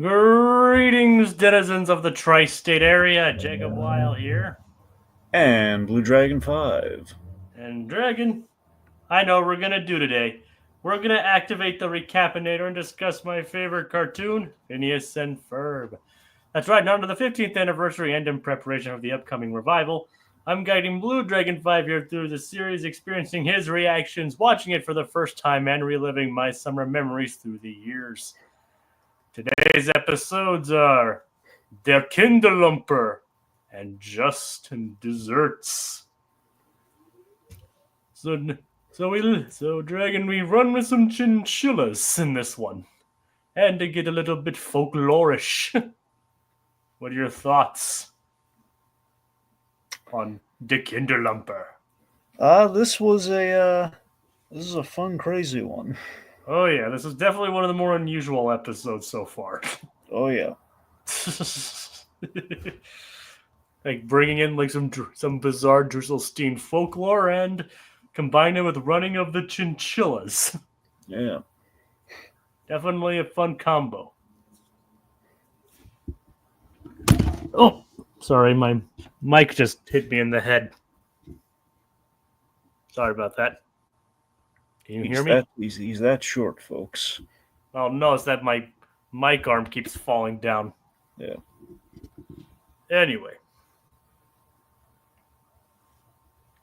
Greetings, denizens of the tri-state area. Jacob Weil here. And Blue Dragon 5. And Dragon, I know what we're going to do today. We're going to activate the Recap-inator and discuss my favorite cartoon, Phineas and Ferb. That's right, now to the 15th anniversary and in preparation of the upcoming revival, I'm guiding Blue Dragon 5 here through the series, experiencing his reactions, watching it for the first time, and reliving my summer memories through the years. Today's episodes are Der Kinderlumper and Just Desserts. So Dragon, we run with some chinchillas in this one, and to get a little bit folklorish. What are your thoughts on Der Kinderlumper? This is a fun, crazy one. Oh yeah, this is definitely one of the more unusual episodes so far. Oh yeah. Like bringing in like some bizarre Drusselstein folklore and combine it with running of the chinchillas. Yeah. Definitely a fun combo. Oh, sorry, my mic just hit me in the head. Sorry about that. Can you hear me? He's that short, folks. Oh no, it's that my mic arm keeps falling down. Yeah. Anyway.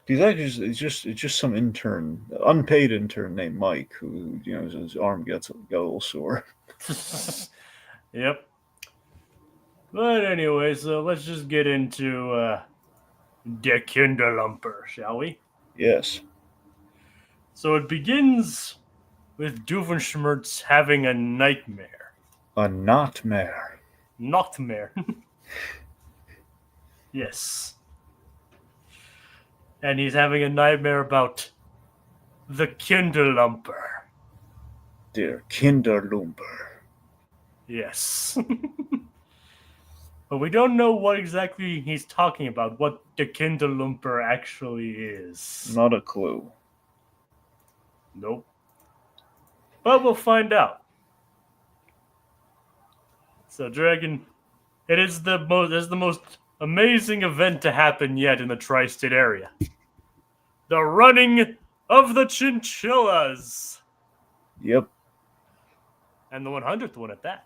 It's just some intern, unpaid intern named Mike who, his arm got a little sore. Yep. But anyway, so let's just get into Der Kinderlumper, shall we? Yes. So it begins with Doofenshmirtz having a nightmare. A nightmare. Nightmare. Yes. And he's having a nightmare about the Kinderlumper. Der Kinderlumper. Yes. But we don't know what exactly he's talking about, what the Kinderlumper actually is. Not a clue. Nope. But we'll find out. So, Dragon, it is the most amazing event to happen yet in the tri-state area. The running of the Chinchillas. Yep. And the 100th one at that.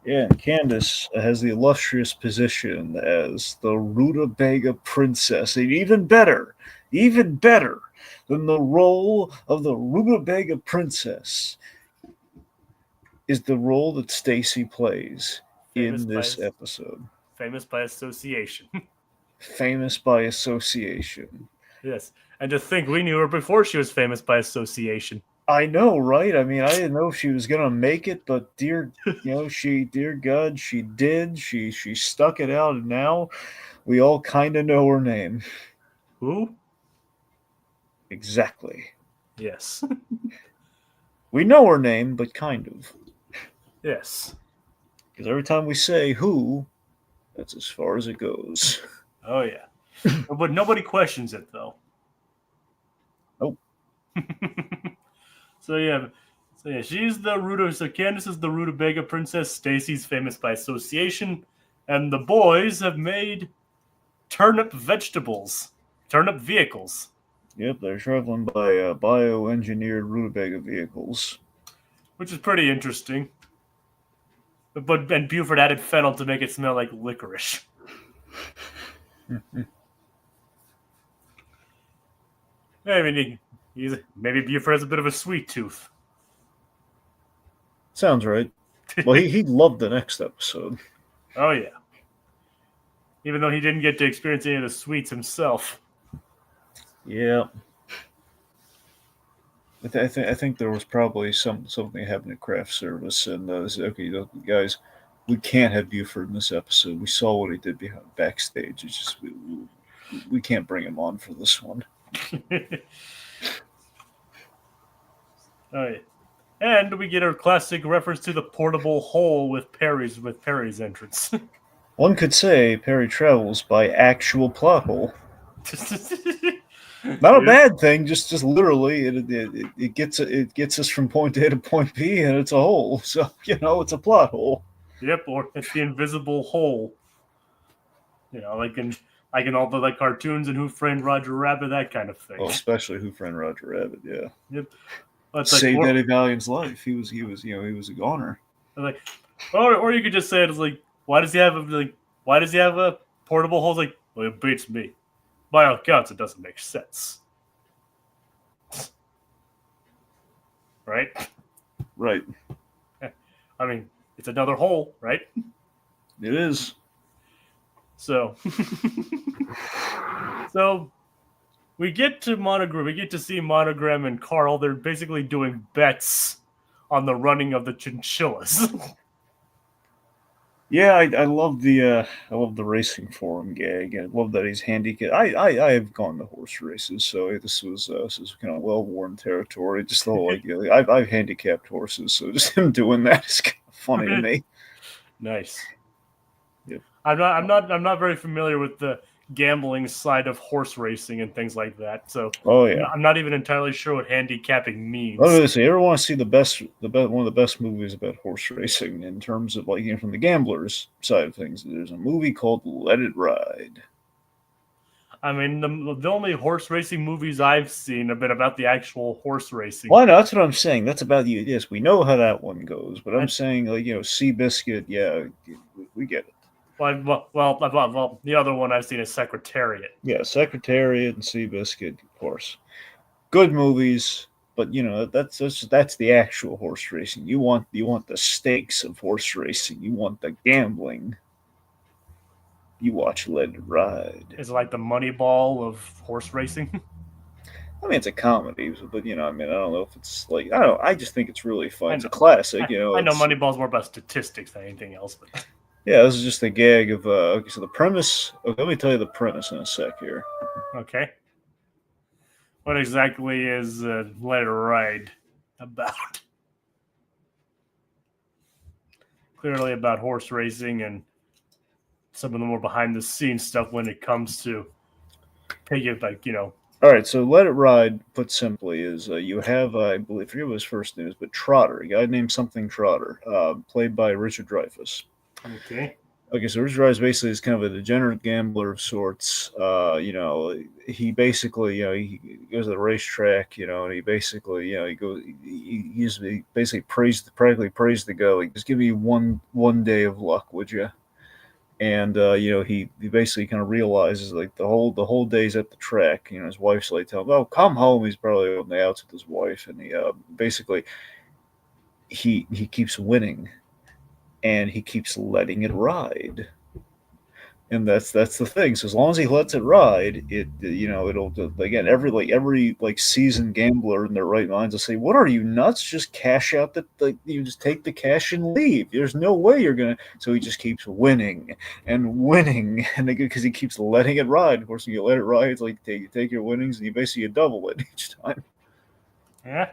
Yeah, and Candace has the illustrious position as the rutabaga princess. And even better than the role of the rutabaga princess is the role that Stacy plays in this episode. Famous by association. Famous by association. Yes, and to think we knew her before she was famous by association. I know, right? I mean, I didn't know if she was gonna make it, but dear God, she did. She stuck it out, and now we all kind of know her name. Who? Exactly. Yes. We know her name, but kind of. Yes. Because every time we say who, that's as far as it goes. Oh yeah. But nobody questions it though. Nope. So yeah, she's the so Candace is the rutabaga princess. Stacy's famous by association, and the boys have made turnip vehicles. Yep, they're traveling by bioengineered rutabaga vehicles, which is pretty interesting. And Buford added fennel to make it smell like licorice. I mean, maybe Buford has a bit of a sweet tooth. Sounds right. Well, he loved the next episode. Oh yeah. Even though he didn't get to experience any of the sweets himself. Yeah. I think there was probably something happened at craft service, and okay, guys, we can't have Buford in this episode. We saw what he did backstage. It's just we can't bring him on for this one. All right. And we get our classic reference to the portable hole with Perry's entrance. One could say Perry travels by actual plot hole. Not a Yep. bad thing, just literally it gets us from point A to point B, and it's a hole. So it's a plot hole. Yep, or it's the invisible hole. Like in all the like cartoons and Who Framed Roger Rabbit, that kind of thing. Well, especially Who Framed Roger Rabbit. Yeah, Yep. It's like saved Eddie Valiant's life. He was a goner. like or you could just say it's like why does he have a portable hole? It's like, well, it beats me. By all accounts, it doesn't make sense. Right? Right. I mean, it's another hole, right? It is. So so we get to Monogram. We get to see Monogram and Carl. They're basically doing bets on the running of the Chinchillas. Yeah, I love the racing forum gag. I love that he's handicapped. I have gone to horse races, so this was kind of well worn territory. Just the whole idea. I've handicapped horses, so just him doing that is kind of funny to me. Nice. Yep. I'm not very familiar with the gambling side of horse racing and things like that. So Oh yeah. I'm not even entirely sure what handicapping means. Let me say, you ever want to see one of the best movies about horse racing in terms of from the gamblers side of things? There's a movie called Let It Ride. I mean, the only horse racing movies I've seen have been about the actual horse racing. Well, no, that's what I'm saying. That's about you. Yes, we know how that one goes, but I'm saying Seabiscuit. Yeah, we get it. Well, the other one I've seen is Secretariat. Yeah, Secretariat and Seabiscuit, of course. Good movies, but that's the actual horse racing. You want the stakes of horse racing. You want the gambling. You watch Let It Ride. Is it like the Moneyball of horse racing? I mean, it's a comedy, but I don't know if it's like I don't know. I just think it's really fun. It's a classic. I know Moneyball's more about statistics than anything else, but. Yeah, this is just a gag of okay, so the premise. Okay, let me tell you the premise in a sec here. Okay. What exactly is Let It Ride about? Clearly about horse racing and some of the more behind the scenes stuff when it comes to All right, so Let It Ride, put simply, is you have I believe I forget what his first name is, but Trotter, a guy named something Trotter, played by Richard Dreyfuss. Okay. Okay, so Richard Dreyfuss basically is kind of a degenerate gambler of sorts. He basically, he goes to the racetrack, and he basically, he basically practically prays to go. Like, just give me one day of luck, would you? And he basically kind of realizes like the whole day's at the track. His wife's like telling him, "Oh, come home." He's probably on the outs with his wife, and he basically he keeps winning. And he keeps letting it ride, and that's the thing. So as long as he lets it ride, it'll again every seasoned gambler in their right minds will say, "What are you nuts? Just cash out you just take the cash and leave. There's no way you're gonna." So he just keeps winning and winning, and because he keeps letting it ride. Of course, when you let it ride, it's like you take your winnings and you basically double it each time. Yeah,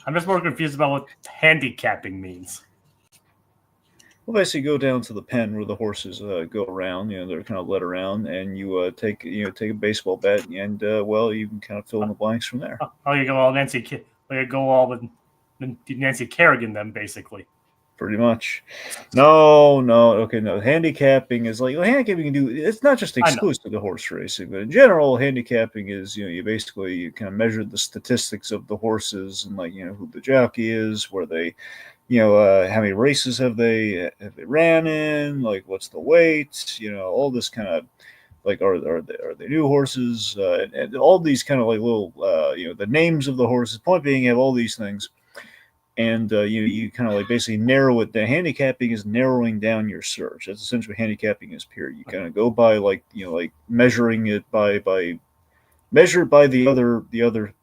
I'm just more confused about what handicapping means. Well, basically, go down to the pen where the horses go around. They're kind of led around, and you take a baseball bat, and you can kind of fill in the blanks from there. Oh, you go all with Nancy Kerrigan, then basically. Pretty much. No. Handicapping is handicapping can do. It's not just exclusive to horse racing, but in general, handicapping is you kind of measure the statistics of the horses and who the jockey is, where they, how many races have they ran in, what's the weight, all this kind of are they new horses, and all these kind of little the names of the horses. Point being, you have all these things. And you kind of basically narrow it. The handicapping is narrowing down your search. That's essentially what handicapping is. Period. You kind of go by measuring it measured by the other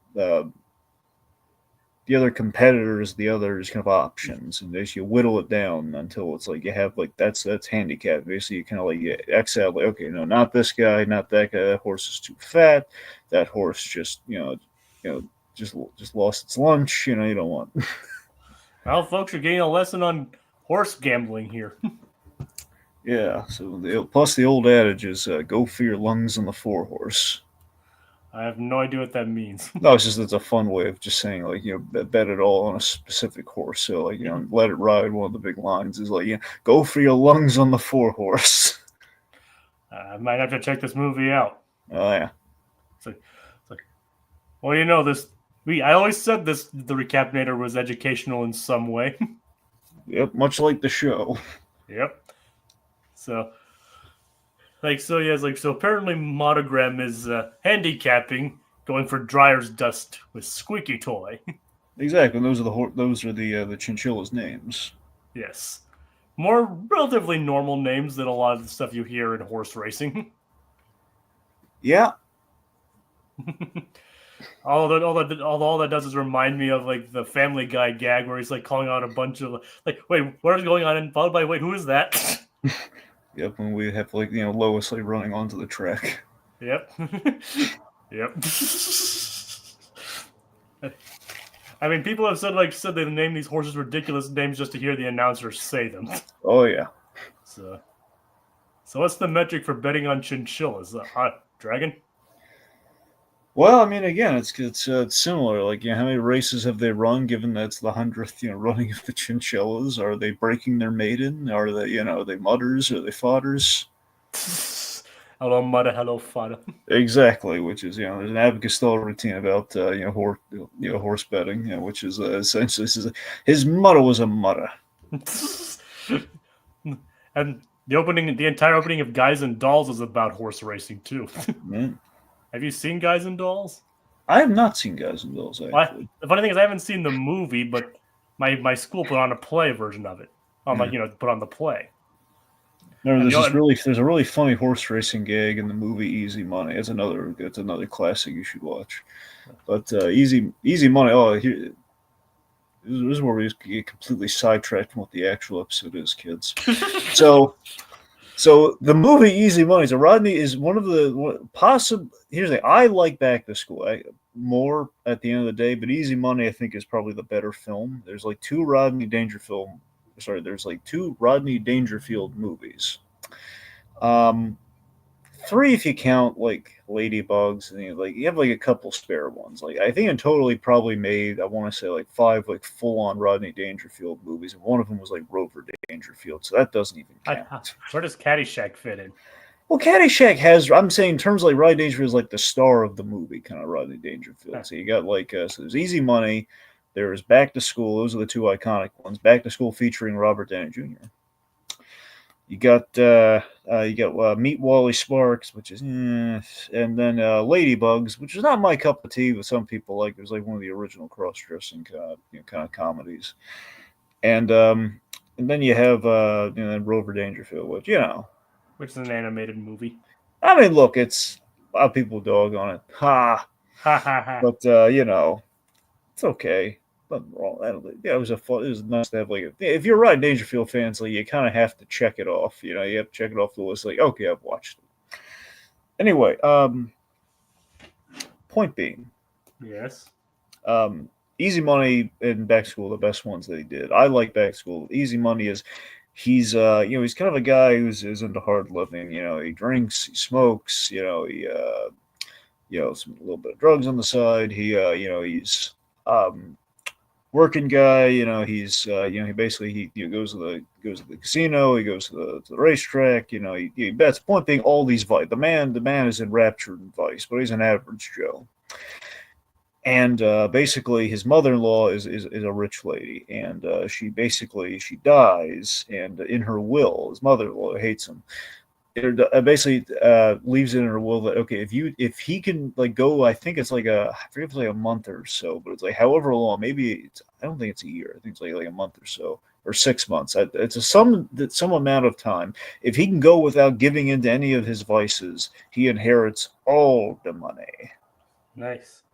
competitors, the other kind of options, and as you whittle it down until it's you have that's handicap. Basically, you kind of you X out okay, no, not this guy, not that guy. That horse is too fat. That horse just just lost its lunch. You don't want. Well, folks, you're getting a lesson on horse gambling here. Yeah. So plus the old adage is go for your lungs on the 4-horse. I have no idea what that means. No, it's a fun way of just saying like bet it all on a specific horse. So like let it ride. One of the big lines is like go for your lungs on the 4-horse. I might have to check this movie out. Oh yeah. It's like, well, you know this. I always said this. The Recap-inator was educational in some way. Yep, much like the show. Yep. So apparently Monogram is handicapping, going for Dryer's Dust with Squeaky Toy. Exactly. And those are the Chinchillas' names. Yes. More relatively normal names than a lot of the stuff you hear in horse racing. Yeah. all that does is remind me of like the Family Guy gag where he's like calling out a bunch of like, wait, what is going on? And followed by, wait, who is that? Yep. When we have like Lois like running onto the track. Yep. Yep. I mean, people have said they name these horses ridiculous names just to hear the announcers say them. Oh yeah. So what's the metric for betting on chinchillas? Dragon? Well, I mean, again, it's similar. Like, how many races have they run? Given that's the 100th, running of the Chinchillas, are they breaking their maiden? Are they, are they mudders? Are they fodders? Hello, mudder. Hello, fodder. Exactly. Which is, there's an Abigail routine about, horse betting, which is essentially his motto was a mudder. And the entire opening of Guys and Dolls is about horse racing too. Mm. Have you seen Guys and Dolls? I have not seen Guys and Dolls, actually. The funny thing is I haven't seen the movie, but my school put on a play version of it. Put on the play. No, there's a really funny horse racing gag in the movie Easy Money. It's another classic you should watch. But Easy Money. Oh, this is where we get completely sidetracked from what the actual episode is, kids. So the movie Easy Money. So Rodney is one of the possible. Here's the thing. I like Back to School more at the end of the day, but Easy Money I think is probably the better film. There's like two Rodney Dangerfield movies. 3 if you count like Ladybugs, and you have like a couple spare ones. Like I think in total he probably made, I want to say like 5 like full on Rodney Dangerfield movies, and one of them was like Rover Dangerfield, so that doesn't even count. Where does Caddyshack fit in? Well, Caddyshack I'm saying in terms of like Rodney Dangerfield is like the star of the movie, kind of Rodney Dangerfield. So you got like so there's Easy Money, there's Back to School. Those are the 2 iconic ones. Back to School featuring Robert Downey Jr. You got Meet Wally Sparks, which is, and then Ladybugs, which is not my cup of tea, but some people like. It was like one of the original cross-dressing kind of comedies, and then you have Rover Dangerfield, which which is an animated movie. I mean, look, it's a lot of people dog on it, ha ha. But it's okay. Nothing wrong. It was nice to have if you're a Rodney Dangerfield fan, so you kind of have to check it off. You have to check it off the list. Like, okay, I've watched it. Anyway, point being, yes, Easy Money and Back to School, the best ones that he did. I like Back to School. Easy Money is he's he's kind of a guy who's into hard living. He drinks, he smokes. He a little bit of drugs on the side. He's working guy, he's he basically goes to the casino, he goes to the racetrack, he bets. Point being, all these vice. The man is enraptured in vice, but he's an average Joe. And basically, his mother-in-law is a rich lady, and she dies, and in her will, his mother-in-law hates him. It basically leaves it in her will that if he can go, I think it's I forget if it's like a month or so, but it's like however long, maybe I don't think it's a year, I think it's like a month or so, or 6 months. It's some amount of time. If he can go without giving in to any of his vices, he inherits all the money. Nice.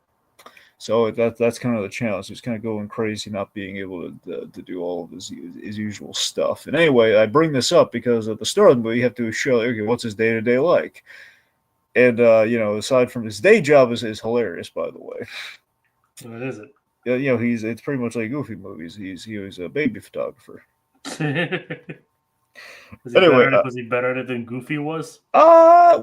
So that's kind of the challenge. He's kind of going crazy, not being able to do all of his usual stuff. And anyway, I bring this up because at the start of the movie, you have to show, what's his day-to-day like? And, aside from his day job is hilarious, by the way. What is it? It's pretty much like Goofy movies. He was a baby photographer. Was he better at it than Goofy was? Well,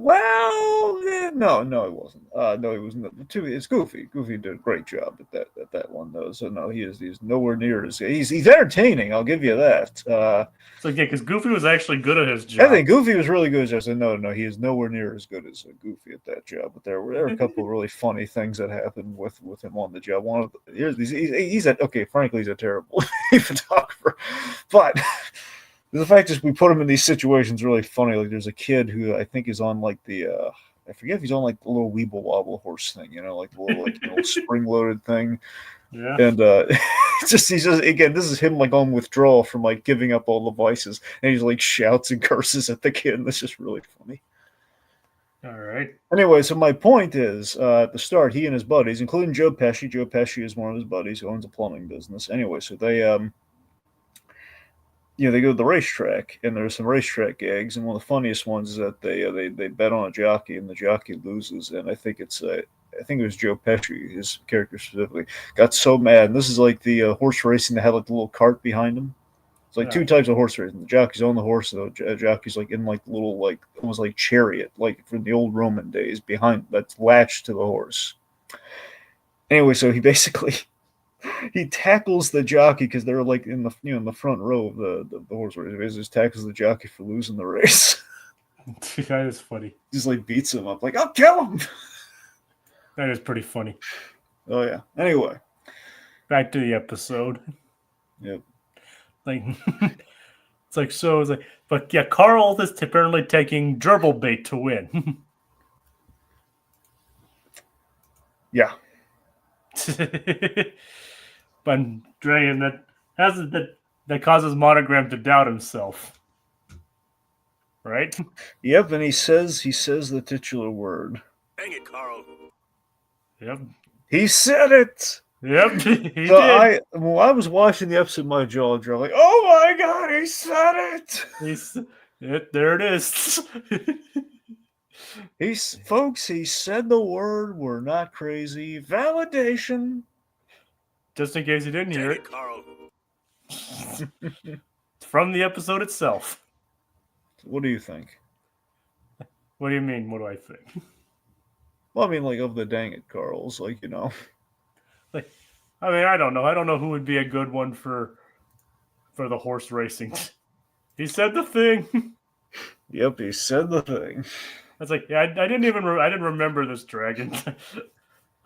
no, it wasn't. No, he wasn't. It's Goofy. Goofy did a great job at that one though. So no, he's nowhere near as he's entertaining. I'll give you that. So yeah, because Goofy was actually good at his I job. think Goofy was really good. I said no, he is nowhere near as good as Goofy at that job. But there were a couple of really funny things that happened with him on the job. One of frankly, he's a terrible photographer, but. The fact is, we put him in these situations really funny. Like, there's a kid who I think is on like the I forget if he's on like the little Weeble Wobble horse thing, like the little spring loaded thing. Yeah. And he's just again, this is him like on withdrawal from like giving up all the vices, and he's like shouts and curses at the kid, and it's just really funny. All right. Anyway, so my point is, at the start, he and his buddies, including Joe Pesci is one of his buddies who owns a plumbing business. Anyway, so they they go to the racetrack, and there's some racetrack gags, and one of the funniest ones is that they bet on a jockey, and the jockey loses, and I think it was Joe Pesci, his character specifically, got so mad. And this is like the horse racing that had like the little cart behind him. It's like two types of horse racing. The jockey's on the horse, and the jockey's like in like the little like almost like chariot, like from the old Roman days, behind that's latched to the horse. Anyway, so he basically. He tackles the jockey because they're like in the in the front row of the horse race. He just tackles the jockey for losing the race. That is funny. Just like beats him up, like I'll kill him. That is pretty funny. Oh yeah. Anyway, back to the episode. Yep. Like it's like, but yeah, Carl is apparently taking gerbil bait to win. Yeah. But Dragon that causes Monogram to doubt himself, right? Yep, and he says the titular word. Dang it, Carl. Yep. He said it. Yep. He so did. When I was watching the episode, my jaw dropped. Like, oh my god, he said it. There it is. He said the word. We're not crazy. Validation. Just in case you didn't hear it, Carl. From the episode itself. What do you think? What do you mean? What do I think? Well, I mean, like, of the dang it Carls, like, Like, I mean, I don't know. I don't know who would be a good one for the horse racing. He said the thing. Yep, he said the thing. It's like, yeah, I didn't remember this Dragon.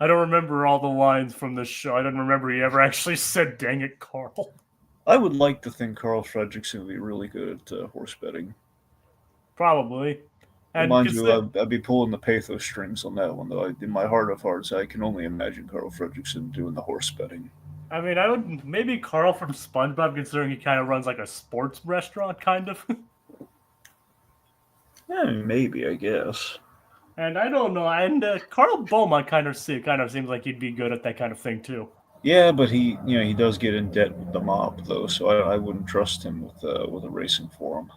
I don't remember all the lines from this show. I didn't remember he ever actually said, dang it, Carl. I would like to think Carl Fredrickson would be really good at horse betting. Probably. And mind you, I'd be pulling the pathos strings on that one, though. In my heart of hearts, I can only imagine Carl Fredrickson doing the horse betting. I mean, I would maybe Carl from SpongeBob, considering he kind of runs like a sports restaurant, kind of. Yeah, maybe, I guess. And I don't know. And Carl Beaumont kind of seems like he'd be good at that kind of thing too. Yeah, but he does get in debt with the mob though, so I wouldn't trust him with a racing for him.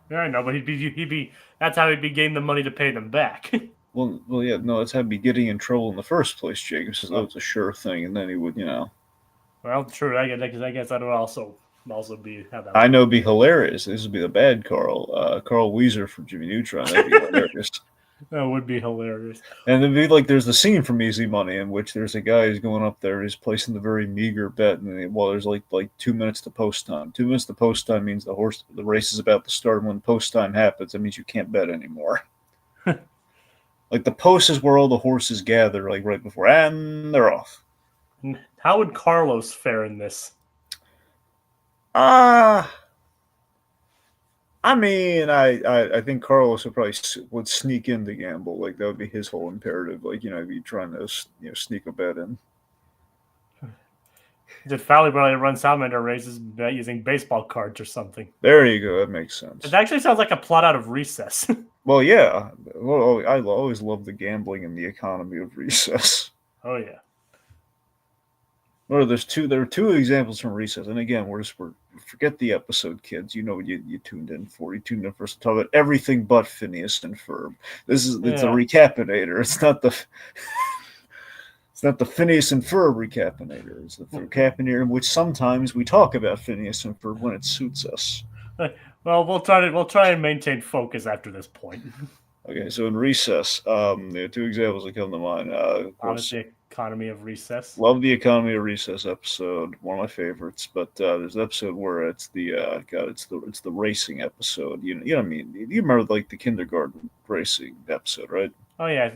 Yeah, I know, but he'd be. That's how he'd be getting the money to pay them back. well, yeah, no, that's how he'd be getting in trouble in the first place, Jacob. So that was a sure thing, and then he would, Well, true. I guess that would also be how that. I know, it'd be hilarious. This would be the bad Carl, Carl Weezer from Jimmy Neutron. That'd be hilarious. That would be hilarious. And it'd be like there's the scene from Easy Money in which there's a guy who's going up there, he's placing the very meager bet, and there's like 2 minutes to post time. 2 minutes to post time means the race is about to start, and when post time happens, that means you can't bet anymore. Like the post is where all the horses gather, like right before, and they're off. How would Carlos fare in this? I mean, I think Carlos would sneak in to gamble. Like that would be his whole imperative. Like be trying to sneak a bet in. Did Fowley probably run salamander races using baseball cards or something? There you go. That makes sense. It actually sounds like a plot out of Recess. Well, yeah. Well, I always love the gambling and the economy of Recess. Oh yeah. Well, there are two examples from Recess, and again, we're forget the episode, kids. You know what you tuned in for. You tuned in for us to talk about everything but Phineas and Ferb. It's a Recap-inator. It's not the Phineas and Ferb Recap-inator. It's the Recap-inator in which sometimes we talk about Phineas and Ferb when it suits us. Well, we'll try and maintain focus after this point. Okay, so in Recess, there are two examples that come to mind. Of course, Obviously, Economy of Recess. love the Economy of Recess episode, one of my favorites. But there's an episode where it's the it's the racing episode. You know what I mean? You remember like the kindergarten racing episode, right? Oh yeah,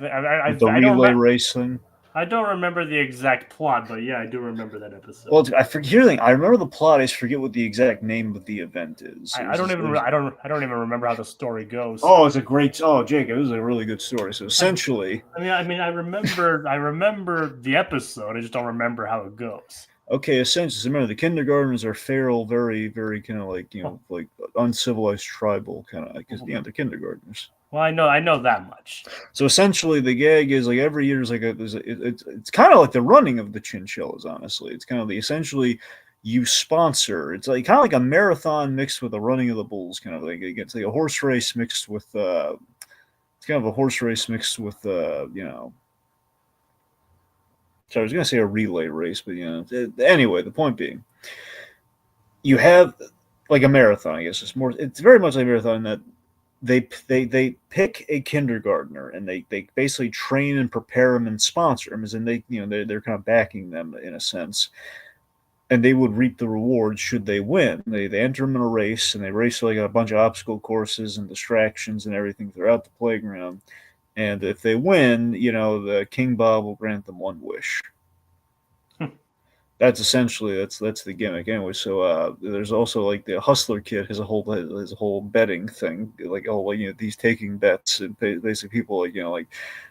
With the I don't relay racing. I don't remember the exact plot, but yeah, I do remember that episode. Well, I forget. Here's the thing. I remember the plot. I just forget what the exact name of the event is. I don't even I don't even remember how the story goes. Oh, it's a great. Oh, Jacob, this is a really good story. So essentially, I mean, I remember the episode. I just don't remember how it goes. okay, essentially, remember the kindergartners are feral, very, very kind of like like uncivilized tribal kind of because they're kindergartners. Well, I know that much. So essentially, the gag is like every year is like it's kind of like the running of the Chinchillas. Honestly, it's kind of the essentially you sponsor. It's like kind of like a marathon mixed with a running of the bulls kind of thing. It's like a horse race mixed with it's kind of a horse race mixed with So I was going to say a relay race, but anyway, the point being, you have like a marathon. I guess it's more. It's very much like a marathon that they pick a kindergartner and they basically train and prepare them and sponsor them, as in they're kind of backing them in a sense, and they would reap the rewards should they win. They enter them in a race and they race like a bunch of obstacle courses and distractions and everything throughout the playground. And if they win, the King Bob will grant them one wish. That's essentially that's the gimmick anyway. So there's also like the hustler kid has a whole betting thing, like he's taking bets and basically people like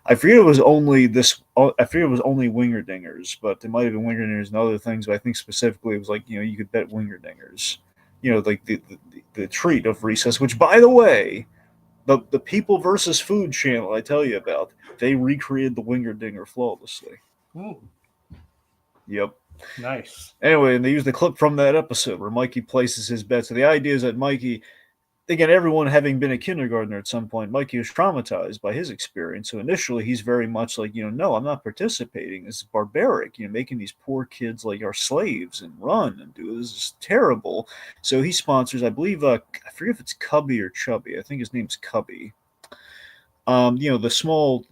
I forget it was only wingerdingers, but it might have been wingerdingers and other things. But I think specifically it was like you could bet wingerdingers, like the treat of Recess, which by the way, the People versus Food channel I tell you about, they recreated the wingerdinger flawlessly. Ooh. Yep. Nice. Anyway, and they use the clip from that episode where Mikey places his bet. So the idea is that Mikey, again, everyone having been a kindergartner at some point, Mikey was traumatized by his experience. So initially, he's very much like, no, I'm not participating. This is barbaric. Making these poor kids like our slaves and run and do this is terrible. So he sponsors, I believe, I forget if it's Cubby or Chubby. I think his name's Cubby. The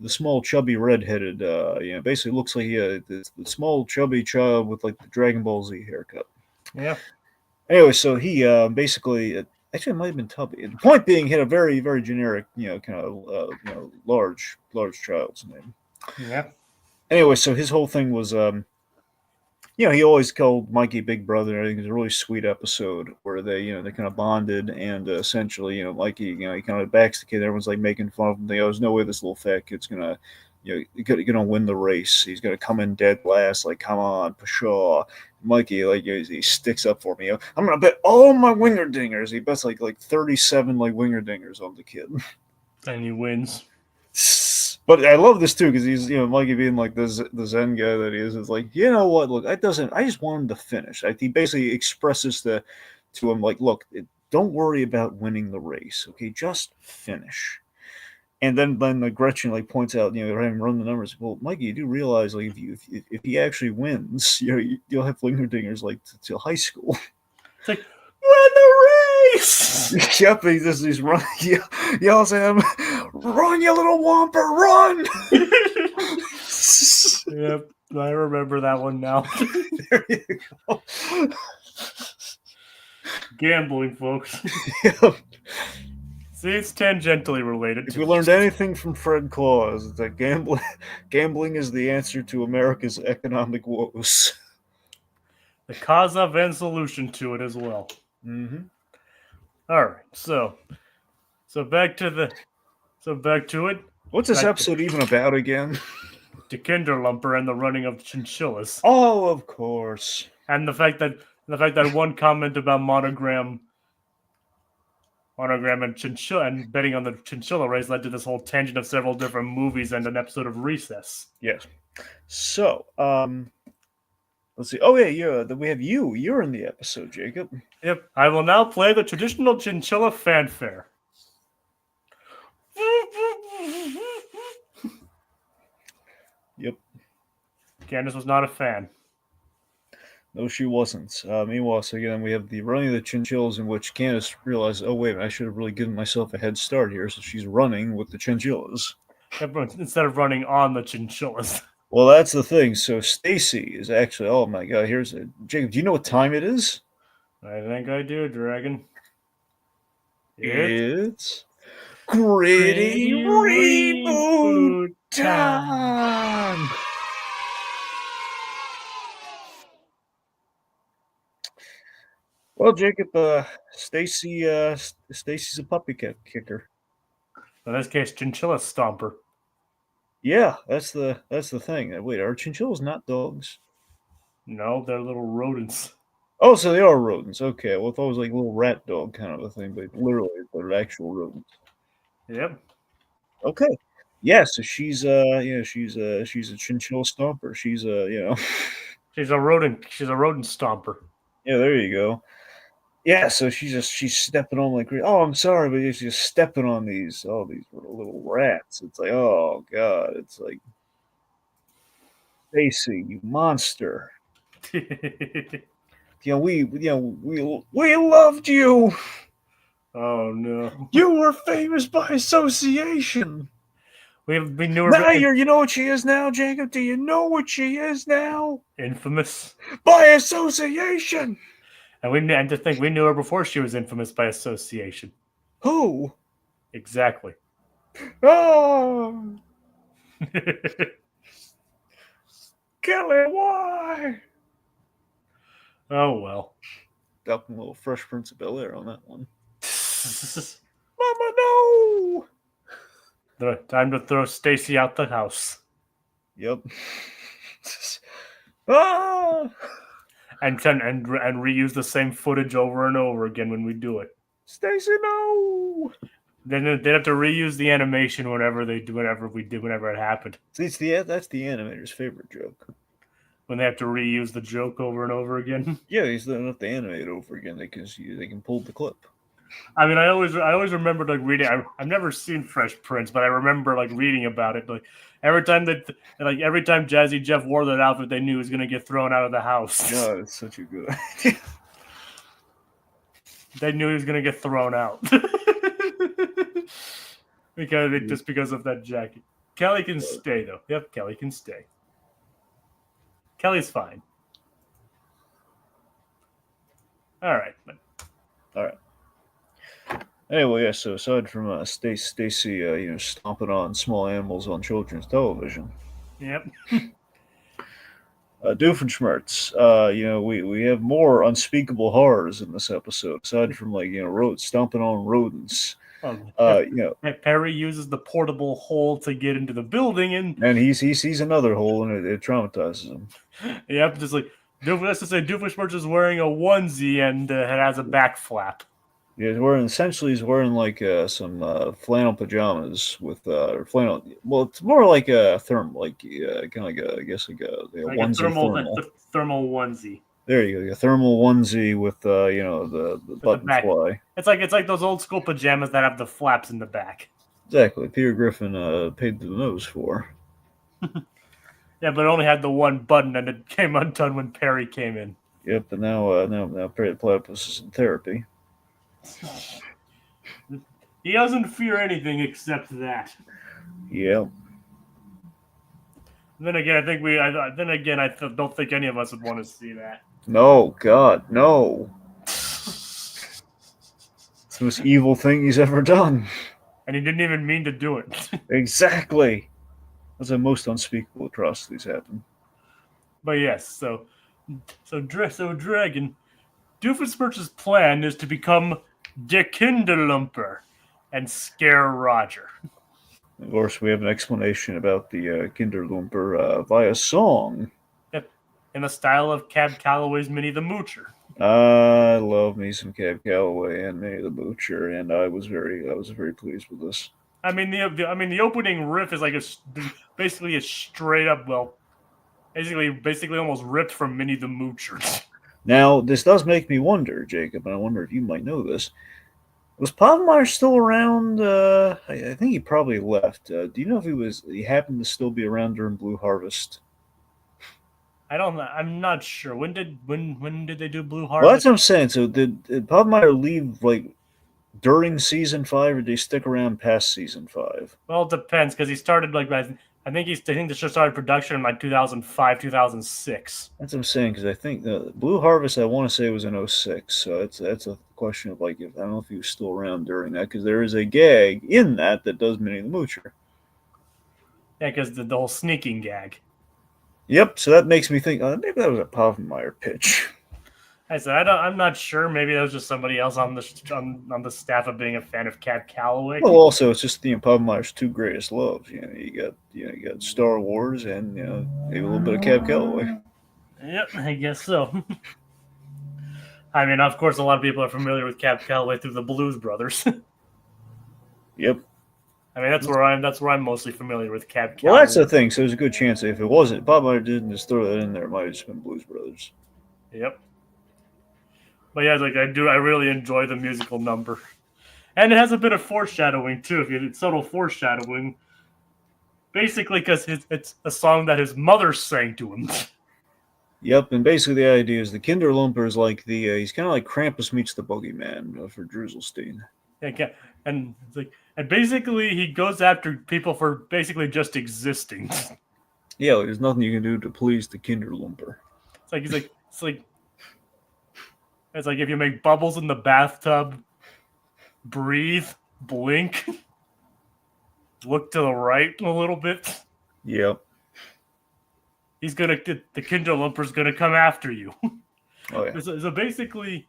small chubby redheaded, basically looks like the small chubby child with like the Dragon Ball Z haircut. Yeah. Anyway, so he basically actually it might have been Tubby. The point being, he had a very very generic, kind of large child's name. Yeah. Anyway, so his whole thing was he always called Mikey Big Brother. I think it was a really sweet episode where they kind of bonded and essentially, Mikey, he kind of backs the kid. Everyone's like making fun of him. There's no way this little fat kid's gonna, gonna win the race. He's gonna come in dead last. Like, come on, pshaw. Mikey, like, he sticks up for me. I'm gonna bet all my wingerdingers. He bets like 37 like wingerdingers on the kid, and he wins. But I love this too because he's Mikey being like the Zen guy that he is. It's like, you know what? Look, I just want him to finish. He basically expresses to him like, look, don't worry about winning the race, okay? Just finish. And then the Gretchen like points out, having run the numbers. Well, Mikey, you do realize like if he actually wins, you'll have wingerdingers like till high school. It's like, win the race! Yep, he's running. Yells at him, run, you little whomper, run! Yep, I remember that one now. There you go. Gambling, folks. Yep. See, it's tangentially related. If we learned anything from Fred Claus, it's that gambling is the answer to America's economic woes. The cause of and solution to it as well. Mm-hmm. All right, so back to it. What's this episode even about again? The Kinderlumper and the running of Chinchillas. Oh, of course. And the fact that one comment about monogram and chinchilla and betting on the chinchilla race led to this whole tangent of several different movies and an episode of Recess. Yes. So, let's see. Oh yeah, we have you. You're in the episode, Jacob. Yep. I will now play the traditional chinchilla fanfare. Yep. Candace was not a fan. No, she wasn't. Meanwhile, so again, we have the running of the Chinchillas, in which Candace realized, oh wait, I should have really given myself a head start here. So she's running with the Chinchillas. Instead of running on the Chinchillas. Well, that's the thing. So Stacy is actually, oh my god, here's a Jacob. Do you know what time it is? I think I do, Dragon. It's gritty Pretty reboot reboot time. time. Well, Jacob, Stacy's a puppy kicker. In this case, Chinchilla Stomper. Yeah, that's the thing. Wait, are chinchillas not dogs? No, they're little rodents. Oh, so they are rodents. Okay, well, I thought it was like a little rat dog kind of a thing, but literally, they're actual rodents. Yep. Okay, yeah. So she's a chinchilla stomper. She's a She's a rodent. She's a rodent stomper. yeah. There you go. Yeah, so she's stepping on like, oh, I'm sorry, but she's just stepping on all these little rats. It's like, oh god, it's like, Stacy, you monster. We loved you. Oh no. You were famous by association. We knew her. Now you know what she is now, Jacob? Do you know what she is now? Infamous. By association. And to think we knew her before she was infamous by association. Who? Exactly. Oh, Kelly, why? Oh well. Got a little Fresh Prince of Bel-Air on that one. Mama, no. Time to throw Stacy out the house. Yep. Ah! And reuse the same footage over and over again when we do it. Stacy, no. Then they'd have to reuse the animation whenever it happened. See, that's the animator's favorite joke. When they have to reuse the joke over and over again. Yeah, they don't have to animate it over again. They can pull the clip. I mean, I always remember like reading. I've never seen Fresh Prince, but I remember like reading about it. Like every time Jazzy Jeff wore that outfit, they knew he was going to get thrown out of the house. God, it's such a good idea. They knew he was going to get thrown out because of that jacket. Kelly can stay though. Yep, Kelly can stay. Kelly's fine. All right. Anyway, yeah. So aside from Stacy, stomping on small animals on children's television. Yep. Doofenshmirtz. We have more unspeakable horrors in this episode. Aside from stomping on rodents. Perry uses the portable hole to get into the building, and he sees another hole, and it traumatizes him. Yep, just like Doofenshmirtz is wearing a onesie and it has a back flap. Yeah, he's wearing like some flannel pajamas with flannel. Well, it's more like a thermal, like kind of like a onesie thermal onesie. There you go, a thermal onesie with the button fly. It's like those old school pajamas that have the flaps in the back. Exactly, Peter Griffin paid the nose for. Yeah, but it only had the one button, and it came undone when Perry came in. Yep, but now Perry the Platypus is in therapy. He doesn't fear anything except that. Yep. Then again, I don't think any of us would want to see that. No, God, no. It's the most evil thing he's ever done. And he didn't even mean to do it. Exactly. That's the most unspeakable atrocities happen. But yes, so Dragon, Doofenshmirtz's plan is to become the Kinderlumper and scare Roger. Of course, we have an explanation about the Kinderlumper via song. Yep, in the style of Cab Calloway's Minnie the Moocher. I love me some Cab Calloway and Minnie the Moocher, and I was very pleased with this. I mean, the opening riff is like basically a straight up, basically almost ripped from Minnie the Moocher. Now, this does make me wonder, Jacob, and I wonder if you might know this. Was Povenmire still around? I think he probably left. Do you know if he happened to still be around during Blue Harvest? I'm not sure. When did they do Blue Well, that's Harvest? what I'm saying. So did Bob Meyer leave like during season 5, or did he stick around past season 5? Well, it depends because he started like I think the show started production in like 2005, 2006. That's what I'm saying, because I think the Blue Harvest, I want to say, was in '06. So that's a question of like, if I don't know if he was still around during that, because there is a gag in that does Minnie the Moocher. Yeah, because the whole sneaking gag. Yep. So that makes me think, maybe that was a Povenmire pitch. I said I'm not sure. Maybe that was just somebody else on the staff of being a fan of Cab Calloway. Well, also it's just Povenmire's two greatest loves. You got Star Wars and maybe a little bit of Cab Calloway. Yep, I guess so. I mean, of course, a lot of people are familiar with Cab Calloway through the Blues Brothers. Yep. I mean, that's where I'm mostly familiar with Cab Calloway. Well, that's the thing. So there's a good chance that if it wasn't, Bob Meyer didn't just throw that in there, it might have just been Blues Brothers. Yep. But yeah, like I really enjoy the musical number, and it has a bit of foreshadowing too. It's subtle foreshadowing, basically because it's a song that his mother sang to him. Yep, and basically the idea is the Kinderlumper is like he's kind of like Krampus meets the Boogeyman for Drusselstein. Yeah, and it's like, and basically he goes after people for basically just existing. Yeah, there's nothing you can do to please the Kinderlumper. It's like if you make bubbles in the bathtub, breathe, blink, look to the right a little bit. Yep. The Kinderlumper's gonna come after you. Oh yeah. So basically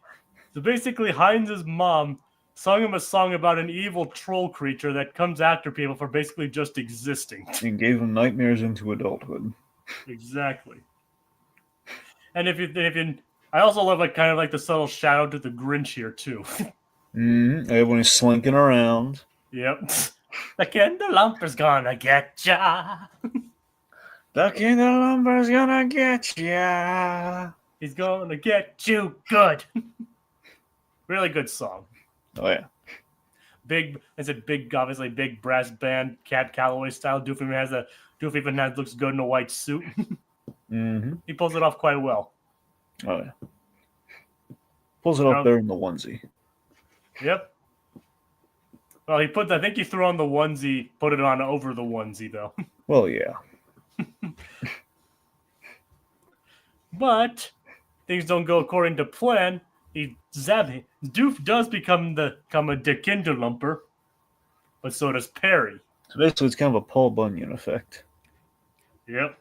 Heinz's mom sung him a song about an evil troll creature that comes after people for basically just existing. And gave him nightmares into adulthood. Exactly. And if you, I also love kind of the subtle shadow to the Grinch here too. Everyone is slinking around. Yep. The Kinderlumper's gonna get ya. The Kinderlumper's gonna get ya. He's gonna get you good. Really good song. Oh yeah. Obviously big brass band, Cab Calloway style. Doof even looks good in a white suit. He pulls it off quite well. Oh yeah. Pulls it off there in the onesie. Yep. Well, I think he threw on the onesie, put it on over the onesie though. Well, yeah. But things don't go according to plan. Doof does become a Kinderlumper, but so does Perry. So basically, it's kind of a Paul Bunyan effect. Yep.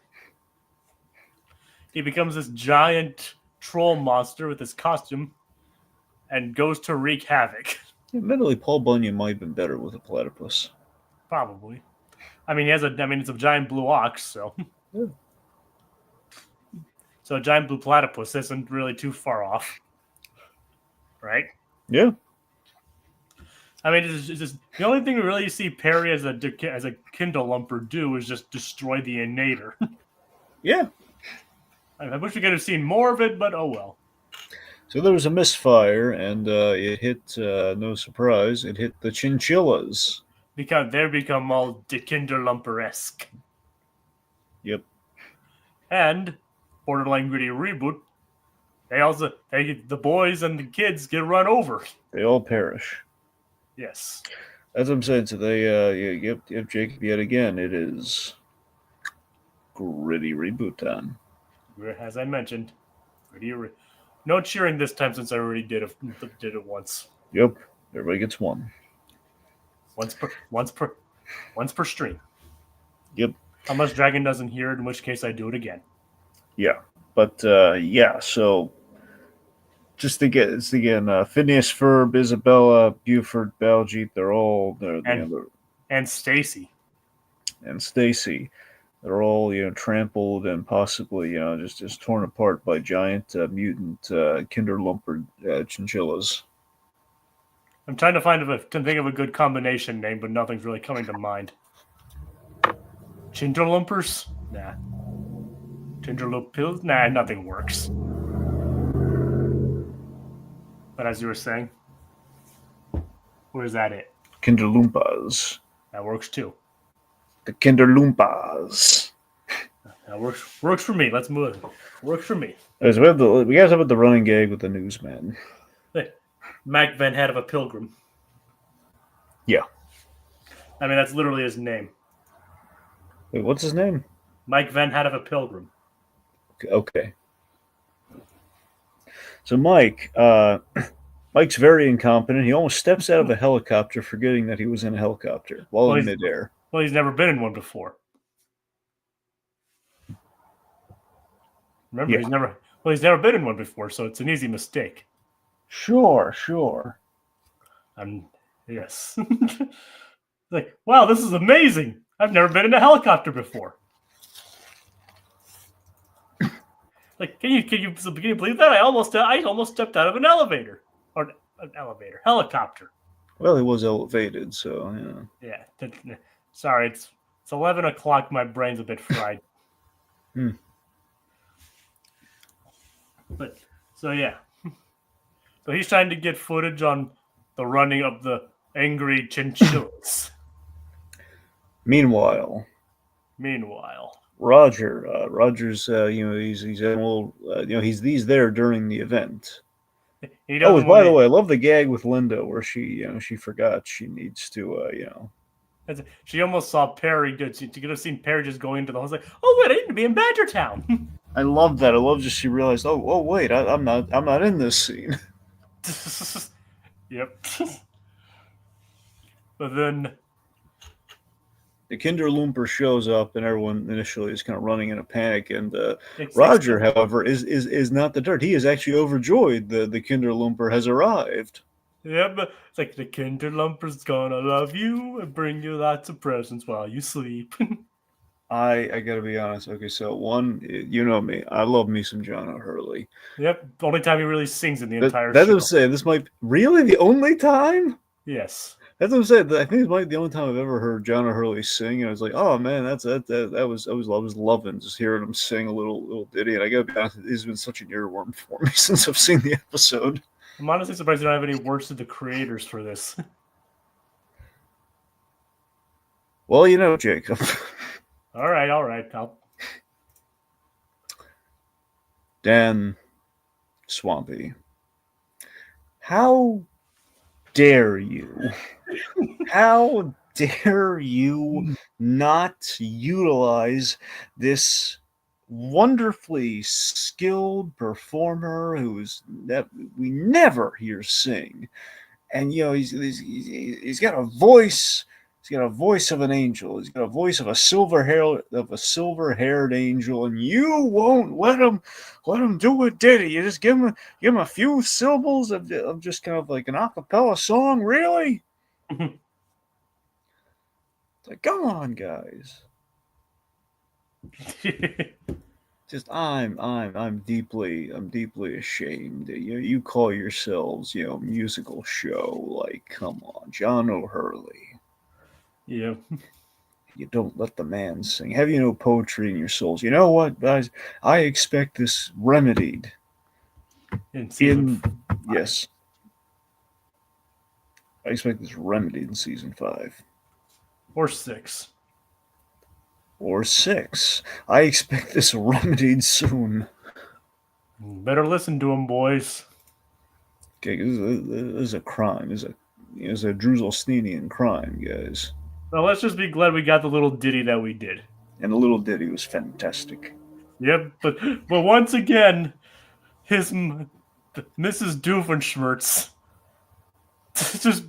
He becomes this giant troll monster with his costume and goes to wreak havoc. Admittedly, Paul Bunyan might have been better with a platypus. Probably. I mean, it's a giant blue ox, so. Yeah. So a giant blue platypus isn't really too far off. Right? Yeah. I mean, it's just, the only thing we really see Perry as a Kinderlumper do is just destroy the Inator. Yeah. I wish we could have seen more of it, but oh well. So there was a misfire, and it hit, no surprise, it hit the Chinchillas. Because they become all Kinderlumper-esque. Yep. And Borderline Gritty reboot, the boys and the kids get run over. They all perish. Yes. As I'm saying, so they yep, Jacob, yet again, it is gritty reboot time. As I mentioned, no cheering this time since I already did it once. Yep, everybody gets one. Once per stream. Yep. Unless Dragon doesn't hear it, in which case I do it again. Yeah, but yeah. So just again, Phineas, Ferb, Isabella, Buford, Baljeet, and Stacy. And Stacy. They're all, trampled and possibly, just torn apart by giant mutant Kinderlumper chinchillas. I'm trying to think of a good combination name, but nothing's really coming to mind. Chinderlumpers? Nah. Chinderlupils? Nah, nothing works. But as you were saying, where's that it? Kinderlumpas. That works too. The Kinderlumpas. That works for me. Let's move. Works for me. Anyways, we guys have the running gag with the newsman. Mike Van Head of a Pilgrim. Yeah. I mean, that's literally his name. Wait, what's his name? Mike Van Head of a Pilgrim. Okay. So Mike's very incompetent. He almost steps out of a helicopter, forgetting that he was in a helicopter while in midair. Well, he's never been in one before. Remember, he's never been in one before, so it's an easy mistake. Sure. Yes. Like, wow, this is amazing. I've never been in a helicopter before. Like, can you believe that? I almost stepped out of an elevator. Or an helicopter. Well, he was elevated, so yeah. Yeah. Sorry, it's 11 o'clock. My brain's a bit fried. But so yeah. So he's trying to get footage on the running of the angry chinchillas. Meanwhile, Roger's he's a little he's there during the event. By the way, I love the gag with Linda where she forgot she needs to She almost saw Perry. She could have seen Perry just going into the house like, oh wait, I need to be in Badgertown. I love that. I love just she realized, oh wait, I'm not in this scene. Yep. But then the Kinderlumper shows up, and everyone initially is kind of running in a panic. And Roger, however, is not the dirt. He is actually overjoyed the Kinderlumper has arrived. Yeah, but it's like the Kinderlumper's gonna love you and bring you lots of presents while you sleep. I gotta be honest. Okay, so one, you know me. I love me some John O'Hurley. Yep, the only time he really sings in the entire show. That's what I'm saying. This might really the only time. Yes. That's what I'm saying. I think it's like the only time I've ever heard John O'Hurley sing, and I was like, "Oh man, I was loving just hearing him sing a little ditty." And I gotta be honest, it's been such an earworm for me since I've seen the episode. I'm honestly surprised you don't have any words to the creators for this. Well, Jacob. All right. Dan Swampy, how dare you? How dare you not utilize this wonderfully skilled performer that we never hear sing? And he's got a voice. He's got a voice of an angel. He's got a voice of a silver-haired angel, and you won't let him do a ditty. You just give him a few syllables of just kind of like an a cappella song, really? It's like, come on, guys. Just I'm deeply ashamed. You call yourselves musical show. Like, come on, John O'Hurley. Yeah. You don't let the man sing. Have you no poetry in your souls? You know what, guys? I expect this remedied. Yes. I expect this remedied in season 5. Or 6. I expect this remedied soon. Better listen to him, boys. Okay, this is a crime. This is a Drusselsteinian crime, guys. Well, let's just be glad we got the little ditty that we did. And the little ditty was fantastic. Yep, but once again, Mrs. Doofenshmirtz just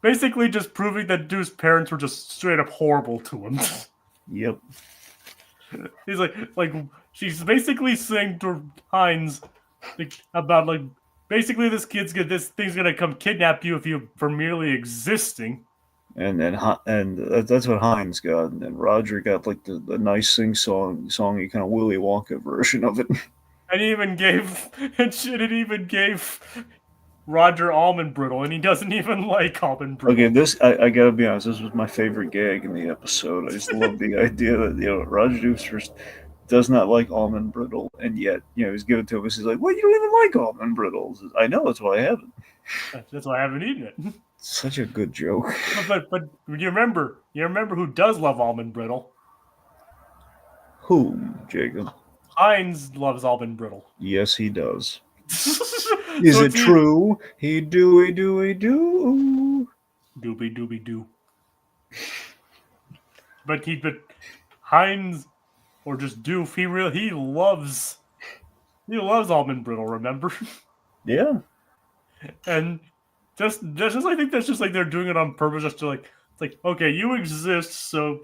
basically just proving that Doof's parents were just straight up horrible to him. Yep. He's like she's basically saying to Hines about basically this thing's gonna come kidnap you for merely existing. And that's what Hines got, and then Roger got the nice song-songy kind of Willy Wonka version of it. And it even gave Roger almond brittle, and he doesn't even like almond brittle. Okay, I gotta be honest. This was my favorite gag in the episode. I just love the idea that Roger Doofenshmirtz does not like almond brittle, and yet he's given to him. He's like, "Well, you don't even like almond brittle." I know, that's why I haven't. That's why I haven't eaten it. Such a good joke. But you remember who does love almond brittle? Whom, Jacob? Heinz loves almond brittle. Yes, he does. So Is it true? He dooey doo. Doobie doobie doo. But Heinz or just Doof, he loves almond brittle, remember? Yeah. And just I think that's just like they're doing it on purpose, just to like it's like, okay, you exist, so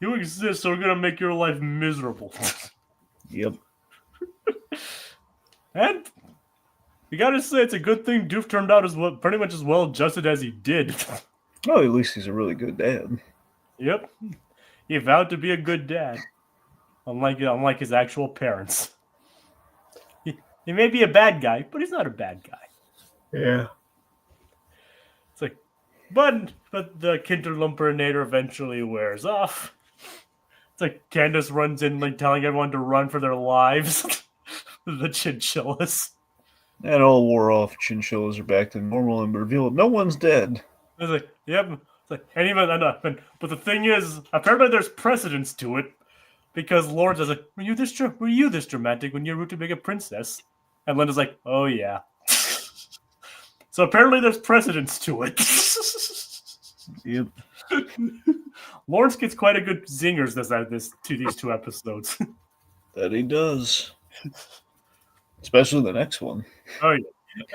we're gonna make your life miserable. Yep. And you gotta say it's a good thing Doof turned out pretty much as well adjusted as he did. Oh, at least he's a really good dad. Yep. He vowed to be a good dad. Unlike his actual parents. He may be a bad guy, but he's not a bad guy. Yeah. It's like, but the Kinderlumper eventually wears off. It's like Candace runs in, like telling everyone to run for their lives. The Chinchillas. And all wore off. Chinchillas are back to normal and reveal no one's dead. It's like, yep. It's like, and even enough. But the thing is, apparently there's precedence to it, because Lawrence is like, were you this dramatic when you were rutabaga princess? And Linda's like, oh yeah. So apparently there's precedence to it. Yep. Lawrence gets quite a good zingers to these two episodes. That he does. Especially the next one. Oh yeah.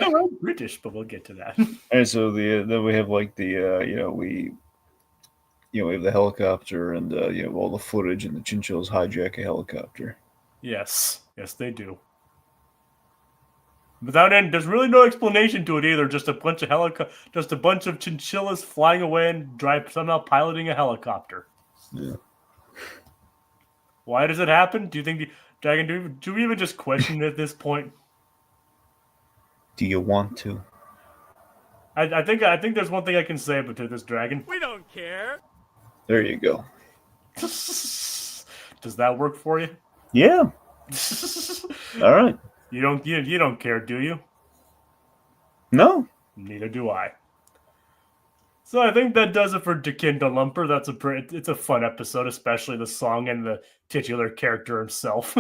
Oh, I'm British, but we'll get to that. And so then we have like we have the helicopter and all the footage, and the Chinchillas hijack a helicopter. Yes, they do. Without end, there's really no explanation to it either. Just a bunch of chinchillas flying away and somehow piloting a helicopter. Yeah. Why does it happen? Do you think Dragon? Do we even just question it at this point? Do you want to? I think there's one thing I can say about this, Dragon. We don't care. There you go. Does that work for you? Yeah. All right. You don't care, do you? No. Neither do I. So I think that does it for Kinderlumper. It's a fun episode, especially the song and the titular character himself.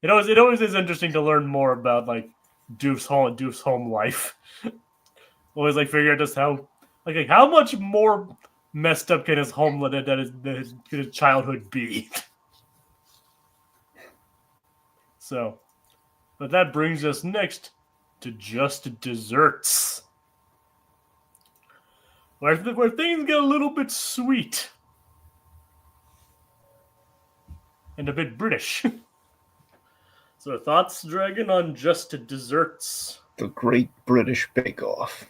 It always is interesting to learn more about like Doof's home life. Always like figure out just how much more messed up can his home that his childhood be. So, but that brings us next to just desserts, where things get a little bit sweet and a bit British. So, thoughts, Dragon, on just desserts? The Great British Bake Off.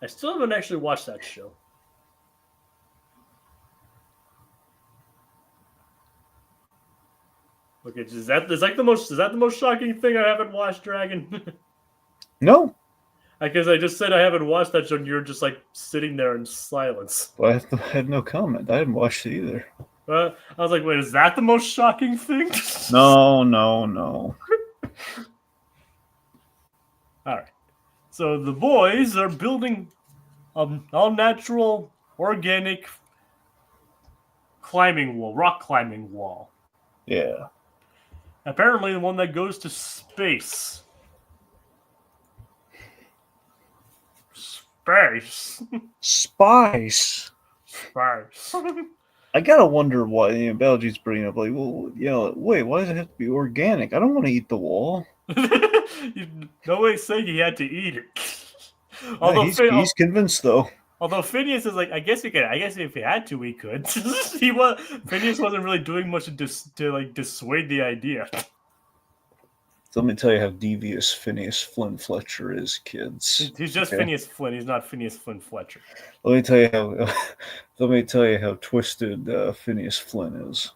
I still haven't actually watched that show. Okay, is that the most shocking thing I haven't watched, Dragon? No. Because I just said I haven't watched that show, and you're just like sitting there in silence. Well, I had no comment. I hadn't watched it either. I was like, wait, is that the most shocking thing? No. All right. So the boys are building an all-natural, organic rock climbing wall. Yeah. Apparently the one that goes to space. Spice. Spice. I gotta wonder why Baljeet's bringing up wait, why does it have to be organic? I don't want to eat the wall. No way saying he had to eat it. Although he's convinced though. Although Phineas is like, I guess if he had to, we could. Phineas wasn't really doing much to dissuade the idea. So let me tell you how devious Phineas Flynn Fletcher is, kids. He's just okay? Phineas Flynn. He's not Phineas Flynn Fletcher. Let me tell you how twisted Phineas Flynn is.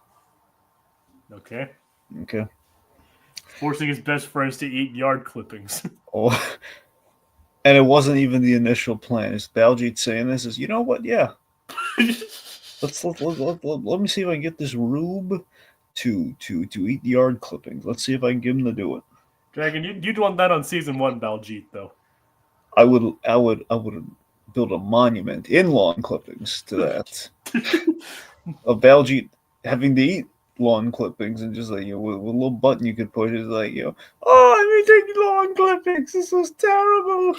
Okay. Okay. Forcing his best friends to eat yard clippings. Oh. And it wasn't even the initial plan. Is Baljeet saying this? Is, you know what? Yeah. Let me see if I can get this rube to eat yard clippings. Let's see if I can get him to do it. Dragon, you'd want that on season 1, Baljeet, though. I would build a monument in lawn clippings to that. of Baljeet having to eat lawn clippings and just like with a little button you could push. It's like oh, I'm eating lawn clippings. This is terrible.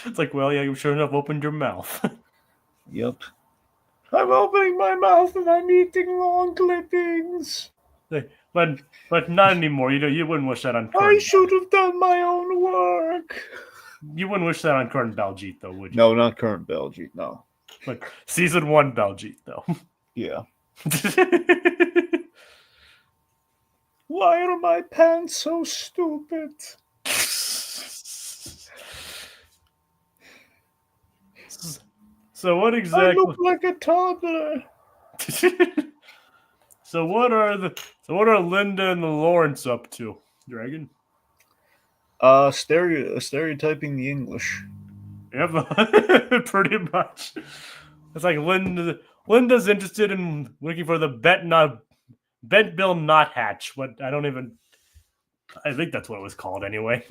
It's like, well, yeah, you sure enough opened your mouth. Yep. I'm opening my mouth and I'm eating lawn clippings. But not anymore. You wouldn't wish that on I current. should have done my own work. You wouldn't wish that on current Baljeet, though, would you? No, not current Baljeet. No. But season 1 Baljeet, though. Yeah. Why are my pants so stupid? So what I exactly? look like a toddler. So what are Linda and the Lawrence up to, Dragon? Stereotyping the English. Yep, pretty much. It's like Linda's interested in looking for the bent bill knot hatch. I think that's what it was called anyway.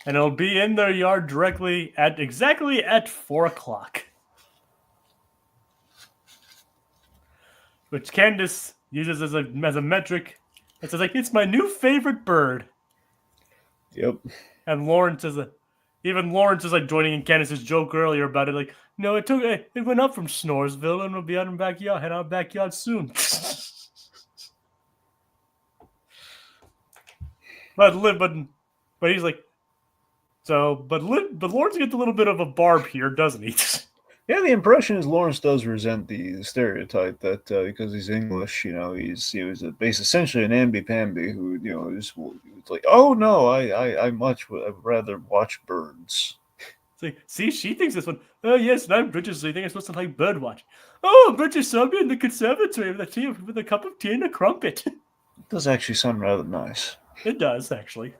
And it'll be in their yard exactly at 4 o'clock. Which Candace uses as a metric. It says, like, it's my new favorite bird. Yep. And Lawrence is like joining in Candace's joke earlier about it, like, no, it went up from Snoresville and it'll be out in our backyard soon. but he's like, but Lawrence gets a little bit of a barb here, doesn't he? Yeah, the impression is Lawrence does resent the stereotype that because he's English, he's essentially an amby-pamby who is like, oh no, I much would rather watch birds. It's like, see, she thinks this one. Oh yes, and I'm British, so you think I'm supposed to like bird watch? Oh, British, so I'll be in the conservatory with a cup of tea and a crumpet. It does actually sound rather nice. It does actually.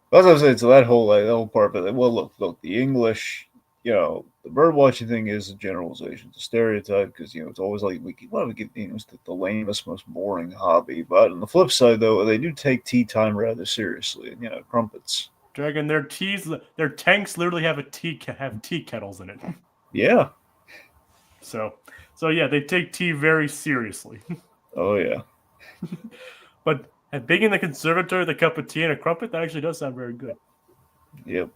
That's what I'm saying. So that whole part of it. Well, look, the English. The bird watching thing is a generalization, it's a stereotype because it's always like we want to get it's the lamest, most boring hobby. But on the flip side, though, they do take tea time rather seriously. And crumpets. Dragon, their tanks literally have tea kettles in it. Yeah. So yeah, they take tea very seriously. Oh yeah. But being in the conservatory with a cup of tea and a crumpet, that actually does sound very good. Yep.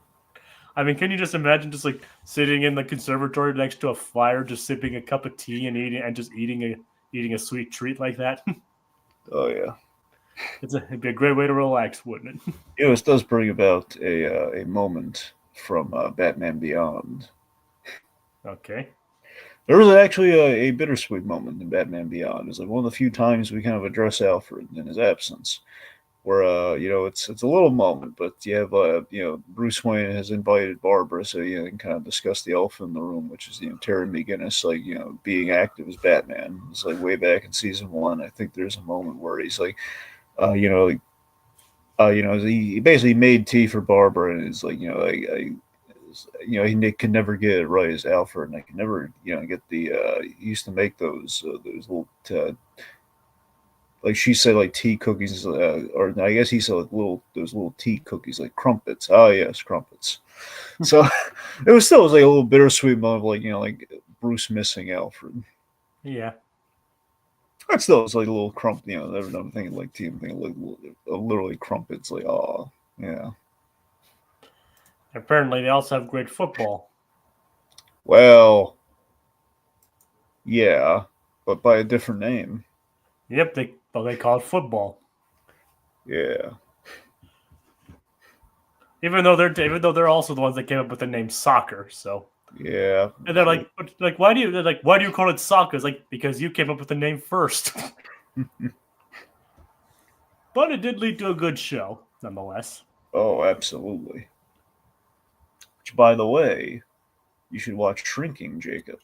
I mean, can you just imagine just like sitting in the conservatory next to a fire, just sipping a cup of tea and eating a sweet treat like that? Oh yeah. It'd be a great way to relax, wouldn't it? This does bring about a moment from Batman Beyond. Okay. There was actually a bittersweet moment in Batman Beyond. It's like one of the few times we kind of address Alfred in his absence. Where it's a little moment, but you have Bruce Wayne has invited Barbara, so you can kind of discuss the elephant in the room, which is Terry McGinnis, like being active as Batman. It's like way back in season 1. I think there's a moment where he's like, he basically made tea for Barbara, and it's like he could never get it right as Alfred, and I could never get the he used to make those little. Like she said, like tea cookies, or I guess he said like those little tea cookies, like crumpets. Oh yes, crumpets. So it was like a little bittersweet moment, like Bruce missing Alfred. Yeah. But still, it's like a little crump. Never thinking like tea, thinking like literally crumpets. Like oh yeah. Apparently, they also have great football. Well, yeah, but by a different name. Yep, they call it football. Yeah. Even though they're also the ones that came up with the name soccer, so yeah. And they're like why do you call it soccer? It's like because you came up with the name first. But it did lead to a good show, nonetheless. Oh, absolutely. Which, by the way, you should watch Shrinking, Jacob.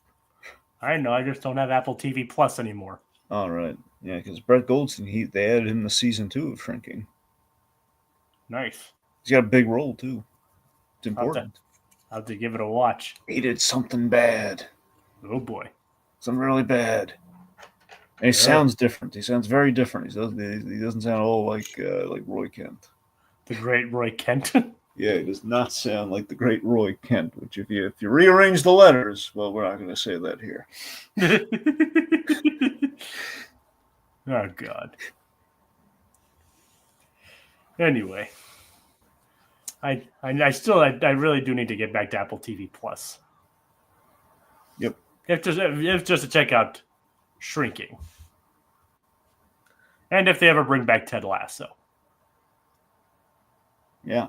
I know, I just don't have Apple TV Plus anymore. All right. Yeah, because Brett Goldstein, they added him to season 2 of Shrinking. Nice. He's got a big role, too. It's important. I'll have to give it a watch. He did something bad. Oh, boy. Something really bad. And he sounds different. He sounds very different. He doesn't sound all like Roy Kent. The great Roy Kent. Yeah, it does not sound like the great Roy Kent. Which, if you rearrange the letters, well, we're not going to say that here. Oh God. Anyway, I really do need to get back to Apple TV Plus. Yep. If just to check out Shrinking, and if they ever bring back Ted Lasso. Yeah.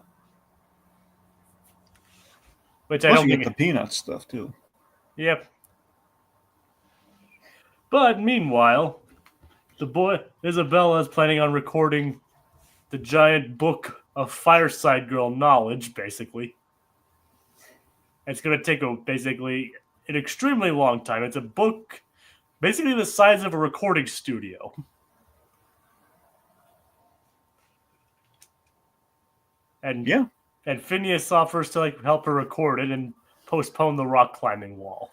Which Plus I don't you think get the Peanuts stuff too. Yep. But meanwhile, the boy Isabella is planning on recording the giant book of Fireside Girl knowledge, basically. It's going to take basically an extremely long time. It's a book basically the size of a recording studio. And Yeah. And Phineas offers to help her record it and postpone the rock climbing wall.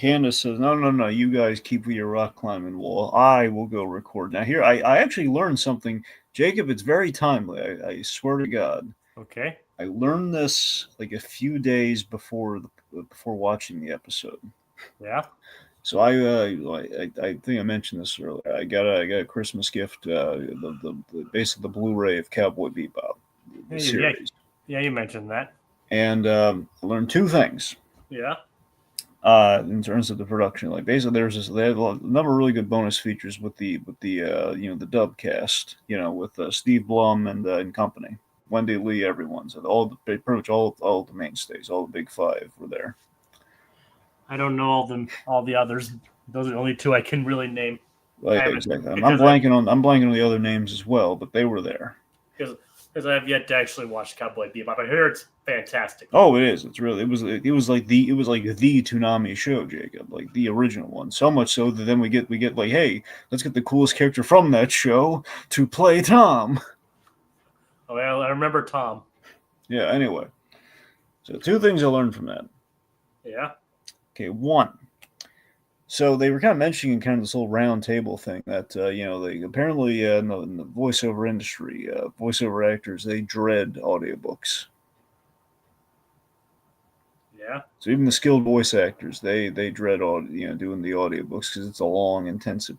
Candace says, no, you guys keep with your rock climbing wall. I will go record. Now, here, I actually learned something. Jacob, it's very timely. I swear to God. Okay. I learned this like a few days before watching the episode. Yeah. So I think I mentioned this earlier. I got a Christmas gift, basically the Blu-ray of Cowboy Bebop, the series. Yeah, you mentioned that. And I learned two things. Yeah. In terms of the production, like basically they have a number of really good bonus features with the the dub cast, with Steve Blum and company, Wendy Lee, everyone. So pretty much all the mainstays, all the big five were there. I don't know all the others. Those are the only two I can really name. Exactly. I'm blanking on the other names as well, but they were there. Because I have yet to actually watch Cowboy Bebop. I hear it's fantastic. Oh, it is. It's really it was like the Toonami show, Jacob, like the original one. So much so that then we get like, hey, let's get the coolest character from that show to play Tom. Oh, well, I remember Tom. Yeah. Anyway, so two things I learned from that. Yeah. Okay, one. So they were kind of mentioning kind of this whole round table thing that they apparently in the voiceover industry, voiceover actors, they dread audiobooks. Yeah. So even the skilled voice actors, they dread doing the audiobooks because it's a long, intensive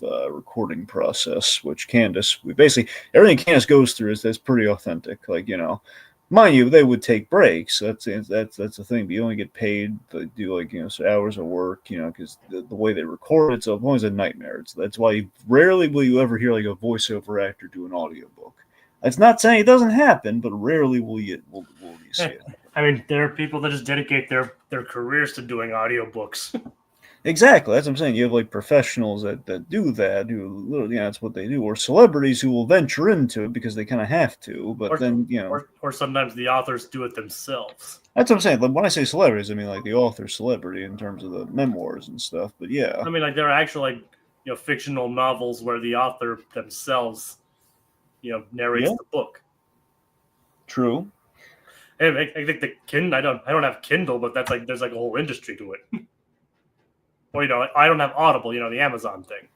recording process. Which Candace, everything Candace goes through that's pretty authentic. Mind you, they would take breaks. That's the thing. But you only get paid to do hours of work. Because the way they record it's always a nightmare. That's why rarely will you ever hear like a voiceover actor do an audiobook. That's not saying it doesn't happen, but rarely will you see it. I mean, there are people that just dedicate their careers to doing audiobooks. Exactly, that's what I'm saying. You have like professionals that do that, who that's what they do, or celebrities who will venture into it because they kind of have to. But or sometimes the authors do it themselves. That's what I'm saying. Like, when I say celebrities, I mean like the author celebrity in terms of the memoirs and stuff. But yeah, I mean, like there are actual fictional novels where the author themselves narrates the book. True. I think I don't have Kindle, but that's there's a whole industry to it. Or I don't have Audible, the Amazon thing.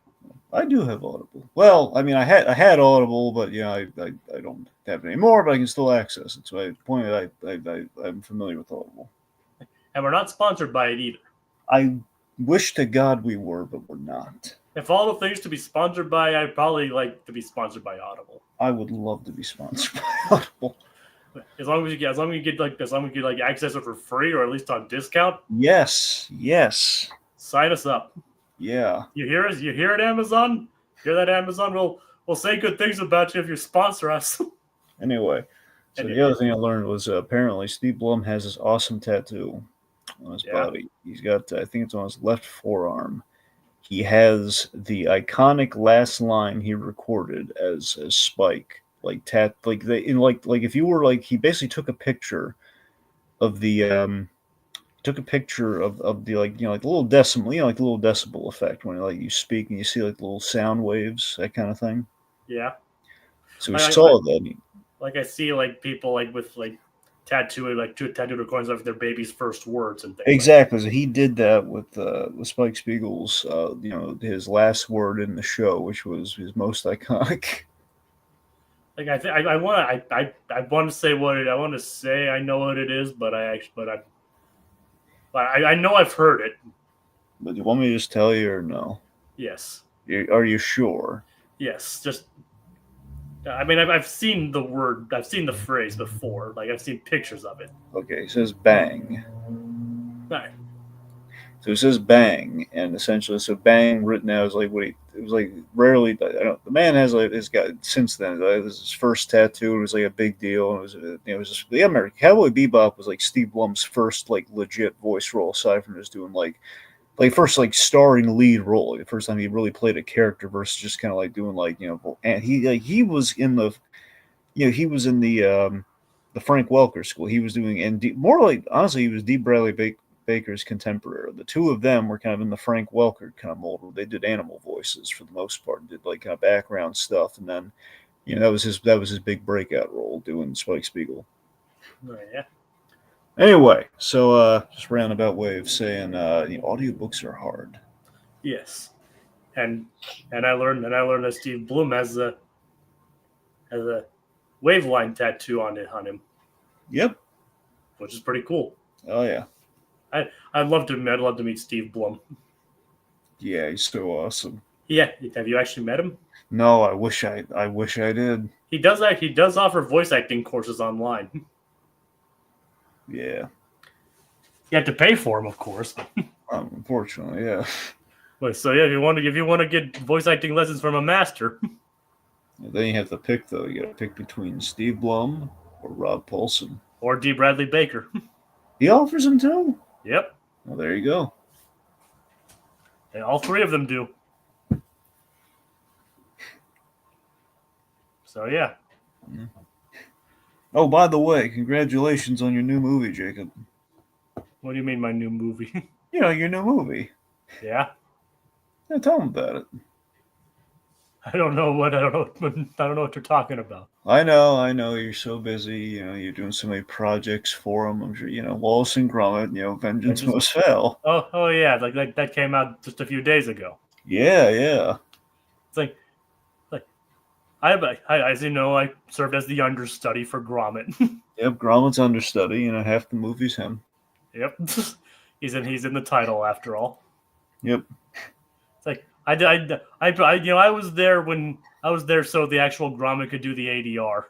I do have Audible. Well, I mean, I had Audible, but I don't have it anymore. But I can still access it. So I'm familiar with Audible. And we're not sponsored by it either. I wish to God we were, but we're not. If all the things to be sponsored by, I'd probably like to be sponsored by Audible. I would love to be sponsored by Audible. As long as you get access it for free or at least on discount. Yes. Sign us up. Yeah. You hear us? You hear it, Amazon? Hear that, Amazon? We'll say good things about you if you sponsor us. Anyway, the other thing I learned was apparently Steve Blum has this awesome tattoo on his body. He's got, I think it's on his left forearm. He has the iconic last line he recorded as Spike, if you were he basically took a picture of the the little decimal, the little decibel effect when you speak and you see little sound waves, that kind of thing. Yeah. So we saw that. I see people with tattooed recordings of their baby's first words and things. Exactly. So he did that with Spike Spiegel's his last word in the show, which was his most iconic. Like I want to say I want to say I know what it is, but I know I've heard it. But do you want me to just tell you or no? Yes. Are you sure? Yes. Just I mean I've seen the word, I've seen the phrase before. Like I've seen pictures of it. Okay, it says bang. All right. So it says bang, and essentially, so bang written out as like what it was like. Rarely, I don't. The man has got since then. This is his first tattoo. It was like a big deal. It was it was just, the American Cowboy Bebop was like Steve Blum's first like legit voice role, aside from just doing like first like starring lead role. Like the first time he really played a character versus just kind of like doing like and he was in the he was in the Frank Welker school. He was doing more like honestly he was D. Bradley Baker's contemporary. The two of them were kind of in the Frank Welker kind of mold where they did animal voices for the most part and did like kind of background stuff. And then, that was his big breakout role doing Spike Spiegel. Oh, yeah. Anyway, so just roundabout way of saying audiobooks are hard. Yes. And I learned that Steve Blum has a waveline tattoo on him. Yep. Which is pretty cool. Oh yeah. I'd love to meet Steve Blum. Yeah, he's so awesome. Yeah, have you actually met him? No, I wish I did. He does offer voice acting courses online. Yeah. You have to pay for them, of course. Unfortunately, yeah. But so yeah, if you want to get voice acting lessons from a master, then you have to pick though. You got to pick between Steve Blum or Rob Paulson or D. Bradley Baker. He offers them too. Yep. Well, there you go. And all three of them do. So yeah. Oh, by the way, congratulations on your new movie, Jacob. What do you mean, my new movie? Your new movie. Yeah. Yeah, tell them about it. I don't know what you're talking about. I know. You're so busy. You're doing so many projects for them. I'm sure. Wallace and Gromit. Vengeance Must Fail. Oh yeah, like that came out just a few days ago. Yeah. It's like I as you know, I served as the understudy for Gromit. Yep, Gromit's understudy. Half the movie's him. Yep, he's in the title after all. Yep. It's like I was there so the actual Gromit could do the ADR.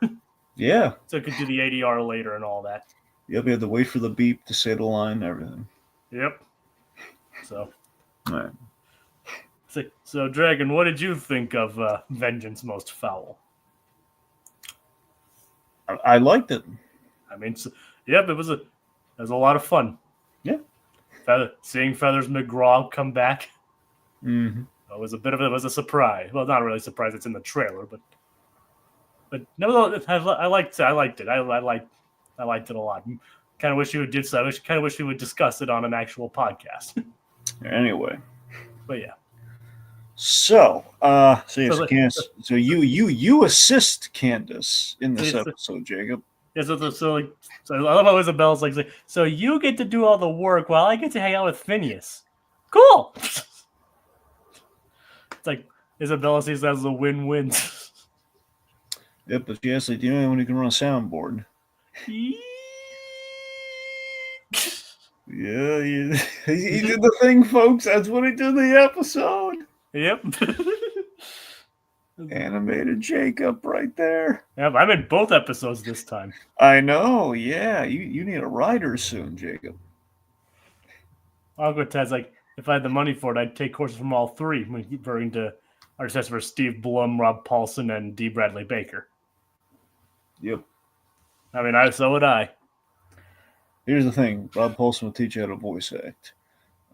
Yeah. So it could do the ADR later and all that. Yep, you had to wait for the beep to say the line and everything. Yep. So. All right. So, Dragon, what did you think of Vengeance Most Foul? I liked it. I mean, yep, it was a lot of fun. Yeah. Seeing Feathers McGraw come back. Mm-hmm. It was a surprise. Well, not really a surprise. It's in the trailer, but no, I liked it. I liked it a lot. Kind of wish you would do so. Kind of wish we would discuss it on an actual podcast. Anyway. But yeah. So Candace, so you assist Candace in this episode, Jacob. Yeah, so I love how Isabella's like, so you get to do all the work while I get to hang out with Phineas. Cool. It's like Isabella sees that as a win-win. Yep, but she asks, like, do you know anyone who can run a soundboard? Yeah, he did the thing, folks. That's what he did in the episode. Yep. Animated Jacob right there. Yep, I'm in both episodes this time. I know, yeah. You need a writer soon, Jacob. Uncle Ted's like, if I had the money for it, I'd take courses from all three, referring to our test for Steve Blum, Rob Paulson, and D. Bradley Baker. Yep. I mean, so would I. Here's the thing. Rob Paulson will teach you how to voice act.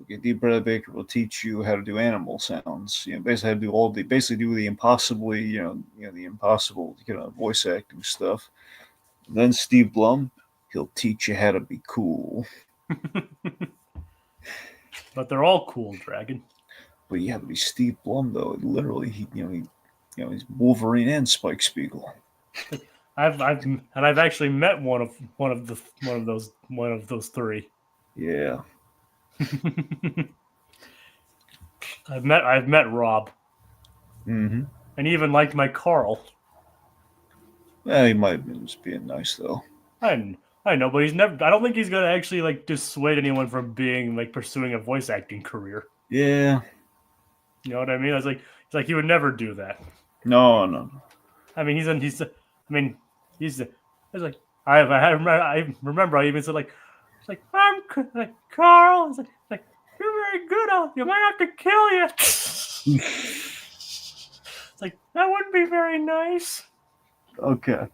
Okay, D. Bradley Baker will teach you how to do animal sounds. Basically how to do the impossibly, the impossible, voice acting stuff. And then Steve Blum, he'll teach you how to be cool. But they're all cool, Dragon. But he's Steve Blum though. Literally, he's Wolverine and Spike Spiegel. I've actually met one of those three. Yeah. I've met Rob. Mm-hmm. And he even liked my Carl. He might have been just being nice though. I know, but he's never. I don't think he's gonna actually like dissuade anyone from being like pursuing a voice acting career. Yeah. You know what I mean? I was like, it's like he would never do that. No. I mean, I mean, he's. I was like, I remember I even said like, it's like like Carl. It's like you're very good. You might have to kill you. It's like that wouldn't be very nice. Okay.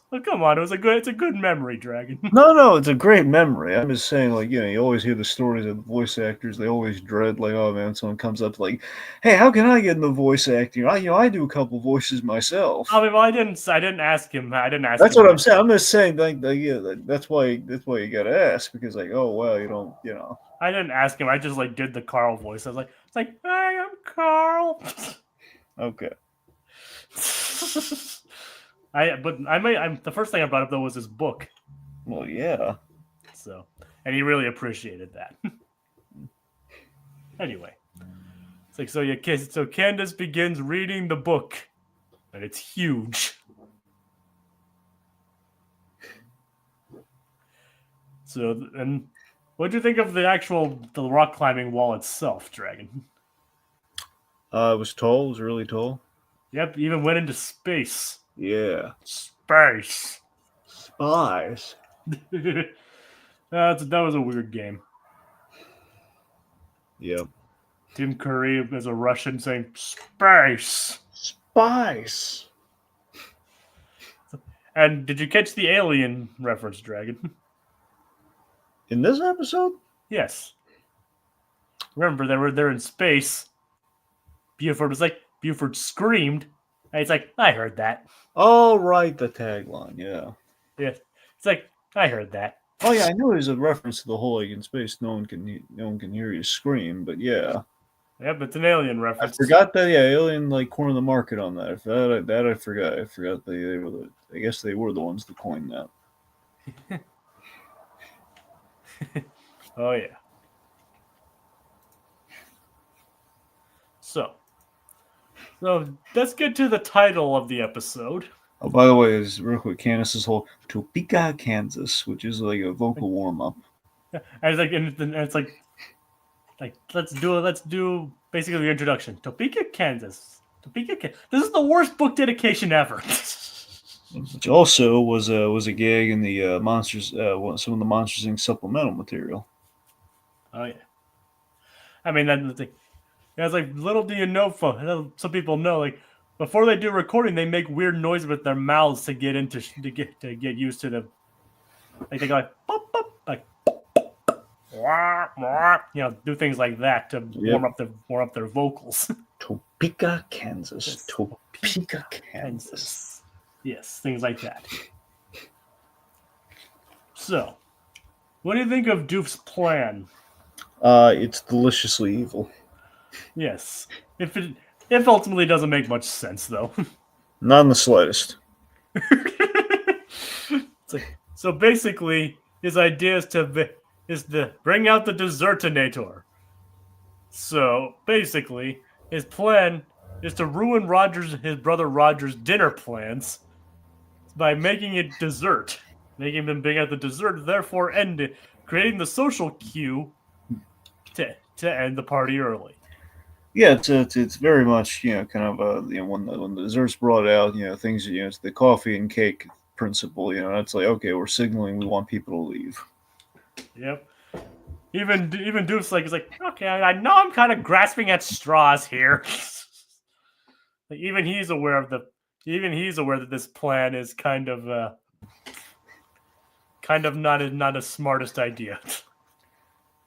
Well, come on, it's a good memory, Dragon. No, it's a great memory. I'm just saying, like, you always hear the stories of the voice actors. They always dread, like, oh man, someone comes up like, hey, how can I get into voice acting? I do a couple voices myself. I mean, well, I didn't ask him. I didn't ask. That's him what I'm saying. I'm just saying, that's why you gotta ask, because, like, oh well, you don't, I didn't ask him. I just like did the Carl voice. I was like, it's like, hey, I'm Carl. Okay. The first thing I brought up though was his book. Well, yeah. So, and he really appreciated that. Anyway, it's like so Candace begins reading the book, and it's huge. So, and what do you think of the rock climbing wall itself, Dragon? It was tall. It was really tall. Yep, even went into space. Yeah. Space. Spies. That was a weird game. Yep. Tim Curry as a Russian saying space. Spies. And did you catch the alien reference, Dragon? In this episode? Yes. Remember, they're in space. Buford screamed. And it's like, I heard that. Oh, right, the tagline, yeah. Yeah. It's like, I heard that. Oh yeah, I know there's a reference to the whole like in space, no one can hear you scream, but yeah. Yep, it's an alien I reference. forgot that. Yeah, Alien like cornered the market on that. I forgot. I forgot they were. I guess they were the ones that coined that. Oh yeah. So let's get to the title of the episode. Oh, by the way, is real quick, Candace's whole Topeka, Kansas, which is like a vocal warm up. And it's like let's do basically the introduction. Topeka, Kansas. This is the worst book dedication ever. Which also was a gag in the monsters, some of the Monsters Inc. supplemental material. Oh yeah. I mean that's the thing. It's like little do you know, some people know like before they do recording, they make weird noise with their mouths to get used to the. Like they go like, pop, pop, like, do things like that to warm up their vocals. Topeka, Kansas. Yes. Topeka, Kansas. Yes, things like that. So, what do you think of Doof's plan? It's deliciously evil. Yes, if ultimately doesn't make much sense though. Not in the slightest. So basically, his idea is to bring out the Dessertinator. So basically, his plan is to ruin his brother Roger's dinner plans by making it dessert, making him bring out the dessert, therefore creating the social cue to end the party early. Yeah, it's very much kind of when the dessert's brought out, things it's the coffee and cake principle. It's like, okay, we're signaling we want people to leave. Yep. Even Doof's like, okay, I know I'm kind of grasping at straws here. Like, even he's aware that this plan is kind of not a smartest idea.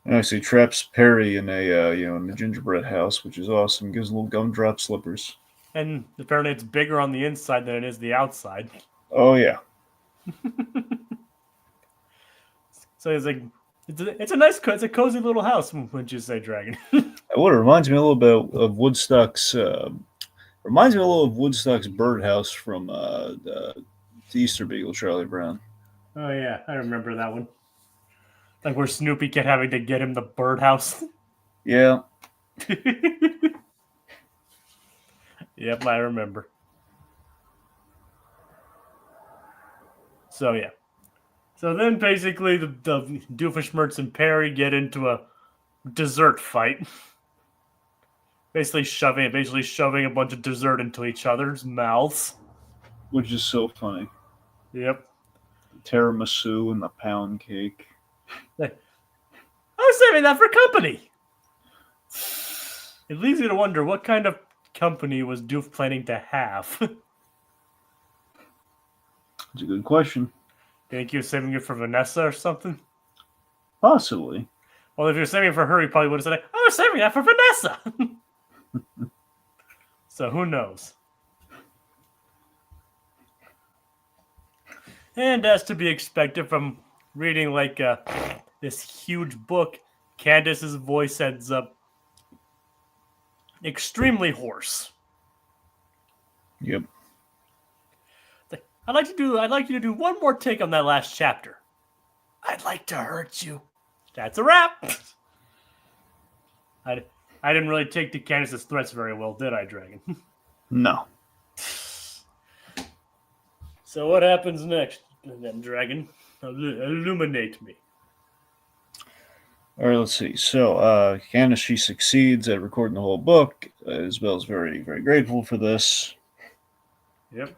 Actually, traps Perry in in the gingerbread house, which is awesome. Gives little gumdrop slippers. And apparently, it's bigger on the inside than it is the outside. Oh yeah. So it's like it's a cozy little house, wouldn't you say, Dragon? What it reminds me a little bit of Woodstock's. Reminds me a little of Woodstock's birdhouse from the Easter Beagle, Charlie Brown. Oh yeah, I remember that one. Like where Snoopy kept having to get him the birdhouse. Yeah. Yep, I remember. So yeah. So then basically the Doofenshmirtz and Perry get into a dessert fight. Basically shoving a bunch of dessert into each other's mouths. Which is so funny. Yep. The tiramisu and the pound cake. I was saving that for company. It leaves you to wonder what kind of company was Doof planning to have. It's a good question. Think he was saving it for Vanessa or something? Possibly. Well, if you're saving it for her, he probably would have said, I was saving that for Vanessa. So who knows? And as to be expected from reading like this huge book, Candace's voice ends up extremely hoarse. Yep. I'd like you to do one more take on that last chapter. I'd like to hurt you. That's a wrap. I didn't really take to Candace's threats very well, did I, Dragon? No. So what happens next, then, Dragon? Illuminate me. All right, let's see. So, Candace, she succeeds at recording the whole book. Isabel's very, very grateful for this. Yep.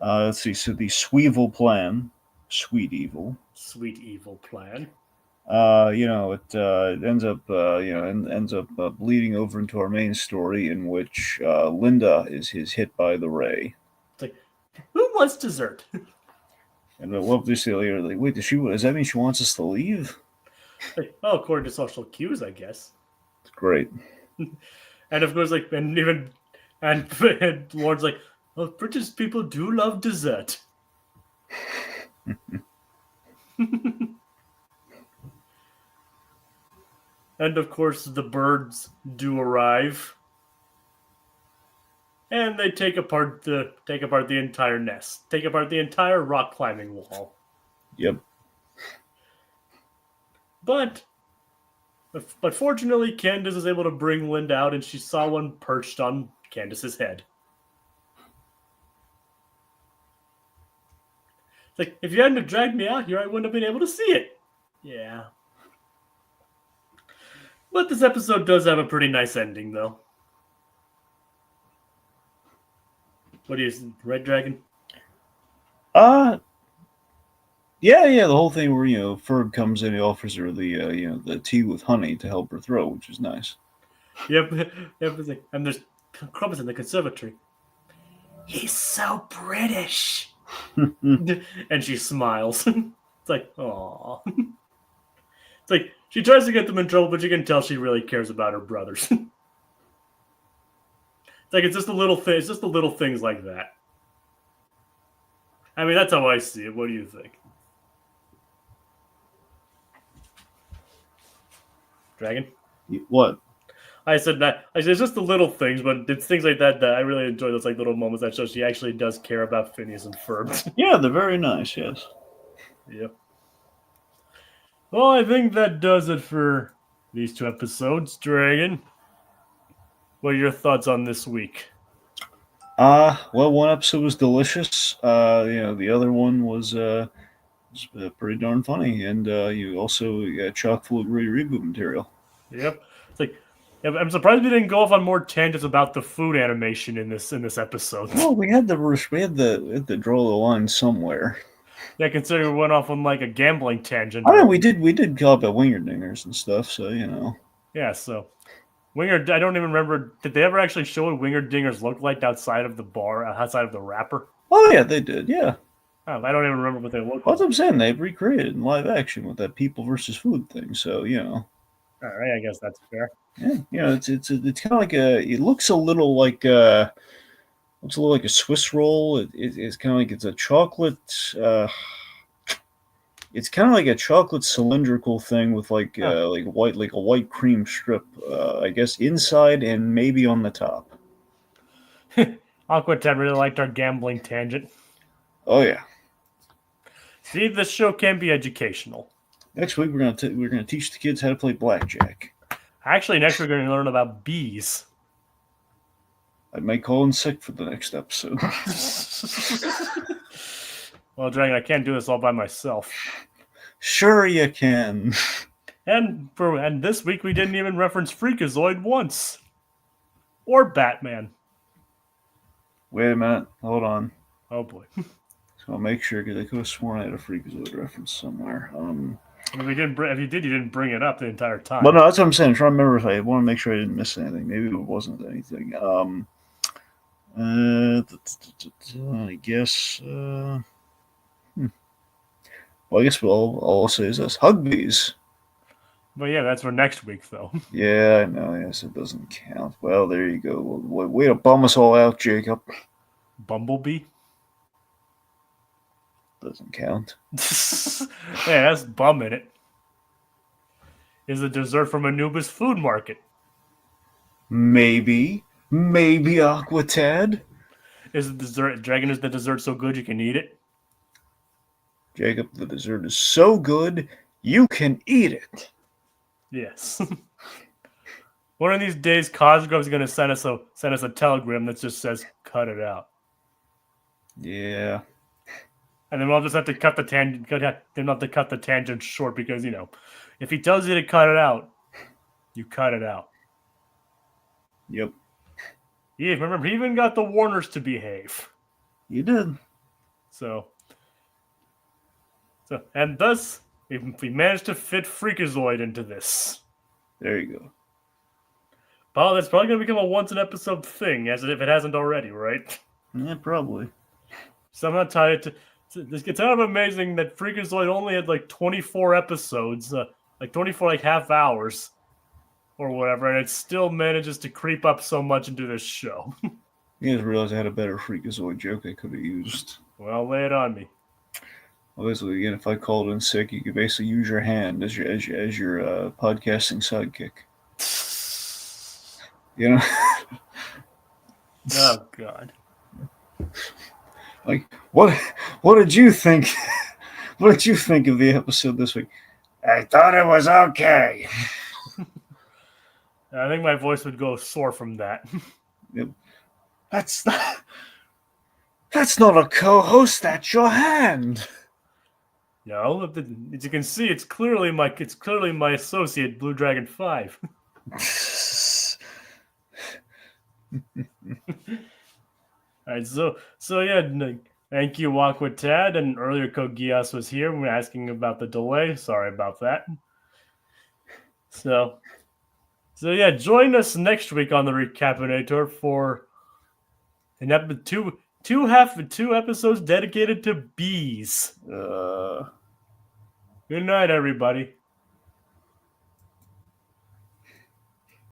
Let's see. So the Sweevil plan, sweet evil, plan. It ends up bleeding over into our main story, in which Linda is hit by the ray. It's like, who wants dessert? And I love this later. Like, wait, does that mean she wants us to leave? Like, well, according to social cues, I guess. It's great. And of course, and Lord's like, well, British people do love dessert. And of course, the birds do arrive, and they take apart the entire nest, take apart the entire rock climbing wall. Yep. But fortunately, Candace is able to bring Linda out, and she saw one perched on Candace's head. It's like, if you hadn't dragged me out here, I wouldn't have been able to see it. Yeah. But this episode does have a pretty nice ending, though. What do you, Red Dragon? Yeah. The whole thing where Ferb comes in, he offers her the tea with honey to help her throat, which is nice. Yep. And there's crumbs in the conservatory. He's so British. And she smiles. It's like, aww. It's like she tries to get them in trouble, but you can tell she really cares about her brothers. It's like it's just the little things. It's just the little things like that. I mean, that's how I see it. What do you think, Dragon? What? I said it's just the little things, but it's things like that I really enjoy. Those like little moments that show she actually does care about Phineas and Ferb. Yeah, they're very nice. Yes. Yep. Well, I think that does it for these 2 episodes, Dragon. What are your thoughts on this week? Well, one episode was delicious. The other one was pretty darn funny, and you also got chock full of great reboot material. Yep. It's like, I'm surprised we didn't go off on more tangents about the food animation in this episode. Well, we had to draw the line somewhere. Yeah, considering we went off on like a gambling tangent. I know we did call about Wingerdingers and stuff, so Yeah, so I don't even remember. Did they ever actually show what Wingerdingers looked like outside of the bar, outside of the wrapper? Oh yeah, they did. Yeah. Oh, I don't even remember what they looked like. That's what I'm saying. They've recreated in live action with that people versus food thing. So All right, I guess that's fair. Yeah, it's kind of like it looks a little like a Swiss roll. It's kind of like it's a chocolate. It's kind of like a chocolate cylindrical thing with like a white cream strip. I guess inside and maybe on the top. Aqua 10 really liked our gambling tangent. Oh yeah. See, this show can be educational. Next week we're gonna teach the kids how to play blackjack. Actually, next we're going to learn about bees. I might call in sick for the next episode. Well, Dragon, I can't do this all by myself. Sure you can. And this week we didn't even reference Freakazoid once. Or Batman. Wait a minute. Hold on. Oh boy. So I'll make sure, because I could have sworn I had a Freakazoid reference somewhere. If you didn't bring it up the entire time. But no, that's what I'm saying. I'm trying to remember if I want to make sure I didn't miss anything. Maybe it wasn't anything. I guess. Well, I guess all I'll say is this: Hugbees. But yeah, that's for next week, though. Yeah, I know. Yes, it doesn't count. Well, there you go. Way to bum us all out, Jacob. Bumblebee? Doesn't count. Yeah, that's bum in it. Is the dessert from Anubis Food Market? Maybe Aquatad. Is the dessert so good you can eat it? Jacob, the dessert is so good you can eat it. Yes. One of these days, Cosgrove's going to send us a telegram that just says "cut it out." Yeah. And then we'll just have to cut the tangent. Then we'll have to cut the tangent short because if he tells you to cut it out, you cut it out. Yep. Yeah, remember he even got the Warners to behave. You did. So and thus we managed to fit Freakazoid into this. There you go. Paul, that's probably going to become a once-an-episode thing, as if it hasn't already, right? Yeah, probably. Somehow tie it to... It's kind of amazing that Freakazoid only had like 24 episodes, like 24 half hours, or whatever, and it still manages to creep up so much into this show. You guys realize I had a better Freakazoid joke I could have used. Well, lay it on me. Well, basically, again, if I called in sick, you could basically use your hand as your podcasting sidekick. You know? Oh God! Like, what did you think? What did you think of the episode this week? I thought it was okay. I think my voice would go sore from that. Yep. That's not a co-host. That's your hand. As you can see, it's clearly my associate, Blue Dragon 5. All right, so yeah, thank you, Aquatad, and earlier Kogias was here. We were asking about the delay. Sorry about that. So yeah, join us next week on the Recap-inator for two episodes dedicated to bees. Good night, everybody.